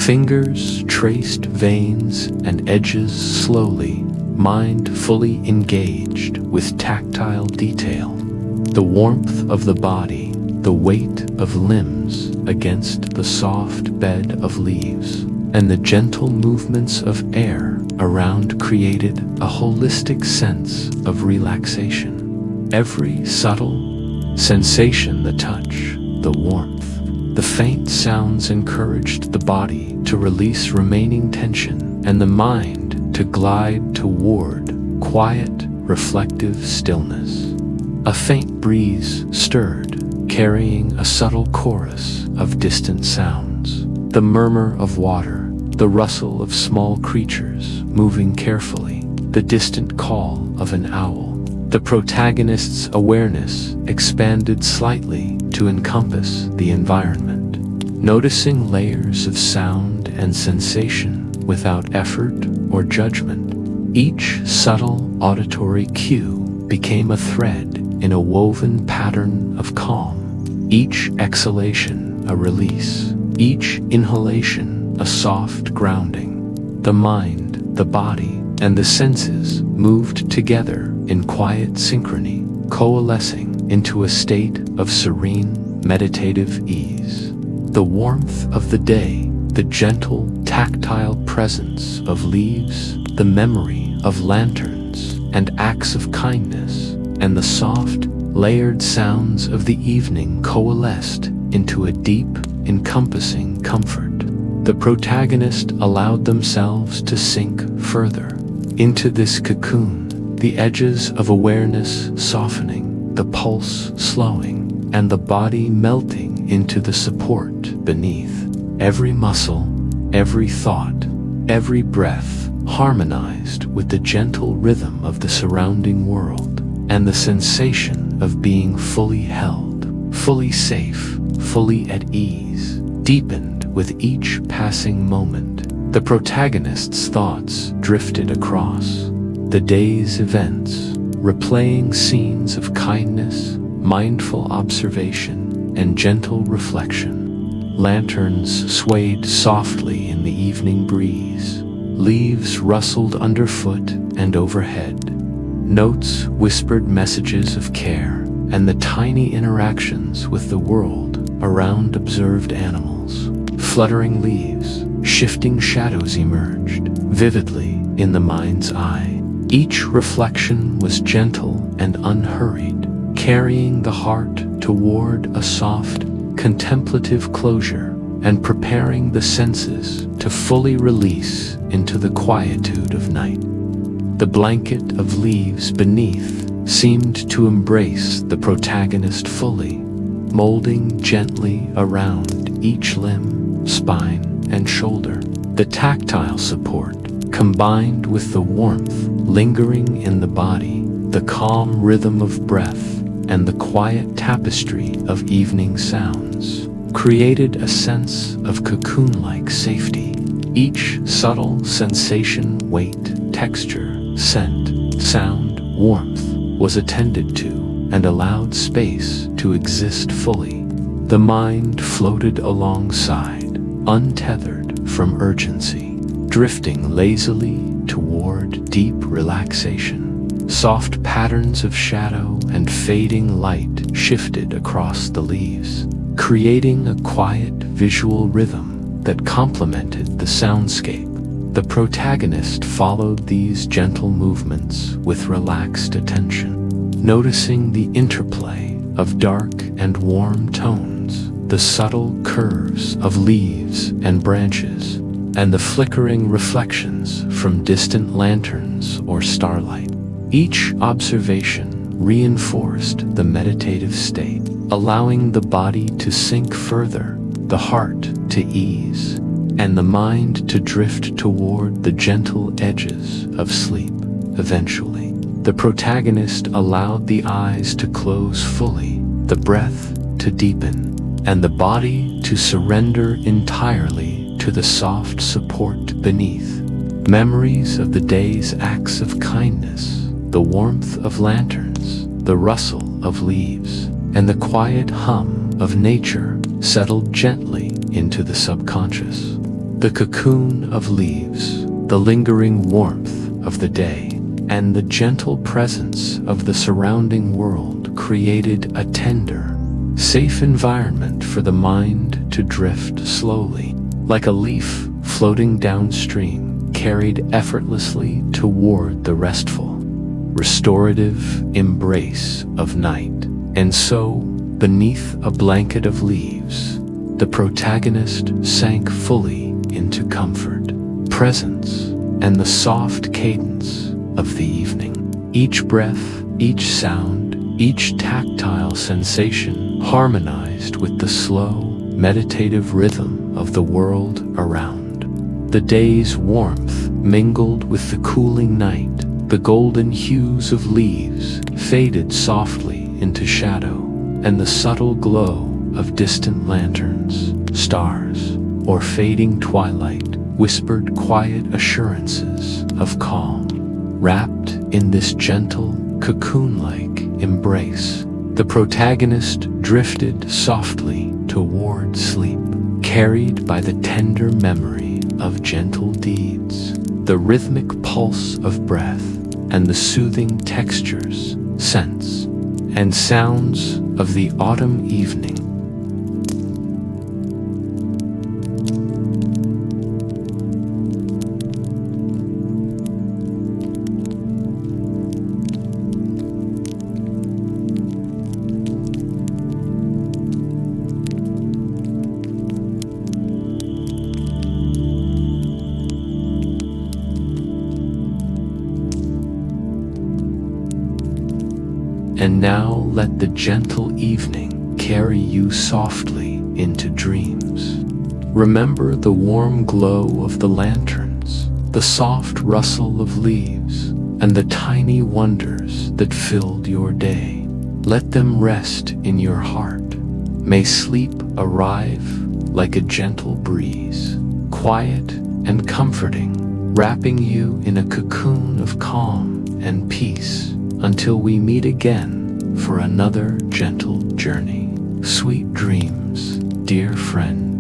Fingers traced veins and edges slowly, mind fully engaged with tactile detail. The warmth of the body, the weight of limbs against the soft bed of leaves, and the gentle movements of air around created a holistic sense of relaxation. Every subtle sensation, the touch, the warmth, the faint sounds encouraged the body to release remaining tension and the mind to glide toward quiet, reflective stillness. A faint breeze stirred, carrying a subtle chorus of distant sounds. The murmur of water, the rustle of small creatures moving carefully, the distant call of an owl. The protagonist's awareness expanded slightly to encompass the environment, noticing layers of sound and sensation without effort or judgment. Each subtle auditory cue became a thread in a woven pattern of calm. Each exhalation a release, each inhalation a soft grounding. The mind, the body, and the senses moved together in quiet synchrony, coalescing into a state of serene, meditative ease. The warmth of the day, the gentle, tactile presence of leaves, the memory of lanterns and acts of kindness, and the soft, layered sounds of the evening coalesced into a deep, encompassing comfort. The protagonist allowed themselves to sink further into this cocoon, the edges of awareness softening, the pulse slowing, and the body melting into the support beneath. Every muscle, every thought, every breath harmonized with the gentle rhythm of the surrounding world, and the sensation of being fully held, fully safe, fully at ease, deepened with each passing moment. The protagonist's thoughts drifted across the day's events, replaying scenes of kindness, mindful observation, and gentle reflection. Lanterns swayed softly in the evening breeze. Leaves rustled underfoot and overhead. Notes whispered messages of care, and the tiny interactions with the world around observed animals. Fluttering leaves, shifting shadows emerged vividly in the mind's eye. Each reflection was gentle and unhurried, carrying the heart toward a soft, contemplative closure and preparing the senses to fully release into the quietude of night. The blanket of leaves beneath seemed to embrace the protagonist fully, molding gently around each limb, spine, and shoulder. The tactile support, combined with the warmth lingering in the body, the calm rhythm of breath, and the quiet tapestry of evening sounds, created a sense of cocoon-like safety. Each subtle sensation, weight, texture, scent, sound, warmth was attended to and allowed space to exist fully. The mind floated alongside, untethered from urgency, drifting lazily toward deep relaxation. Soft patterns of shadow and fading light shifted across the leaves, creating a quiet visual rhythm that complemented the soundscape. The protagonist followed these gentle movements with relaxed attention, noticing the interplay of dark and warm tones, the subtle curves of leaves and branches, and the flickering reflections from distant lanterns or starlight. Each observation reinforced the meditative state, allowing the body to sink further, the heart to ease, and the mind to drift toward the gentle edges of sleep. Eventually, the protagonist allowed the eyes to close fully, the breath to deepen, and the body to surrender entirely to the soft support beneath. Memories of the day's acts of kindness, the warmth of lanterns, the rustle of leaves, and the quiet hum of nature settled gently into the subconscious. The cocoon of leaves, the lingering warmth of the day, and the gentle presence of the surrounding world created a tender, safe environment for the mind to drift slowly, like a leaf floating downstream, carried effortlessly toward the restful, restorative embrace of night. And so, beneath a blanket of leaves, the protagonist sank fully into comfort, presence, and the soft cadence of the evening. Each breath, each sound, each tactile sensation harmonized with the slow, meditative rhythm of the world around. The day's warmth mingled with the cooling night. The golden hues of leaves faded softly into shadow, and the subtle glow of distant lanterns, stars, or fading twilight whispered quiet assurances of calm. Wrapped in this gentle, cocoon-like embrace, the protagonist drifted softly toward sleep, carried by the tender memory of gentle deeds, the rhythmic pulse of breath, and the soothing textures, scents, and sounds of the autumn evening. And now let the gentle evening carry you softly into dreams. Remember the warm glow of the lanterns, the soft rustle of leaves, and the tiny wonders that filled your day. Let them rest in your heart. May sleep arrive like a gentle breeze, quiet and comforting, wrapping you in a cocoon of calm and peace. Until we meet again for another gentle journey. Sweet dreams, dear friend.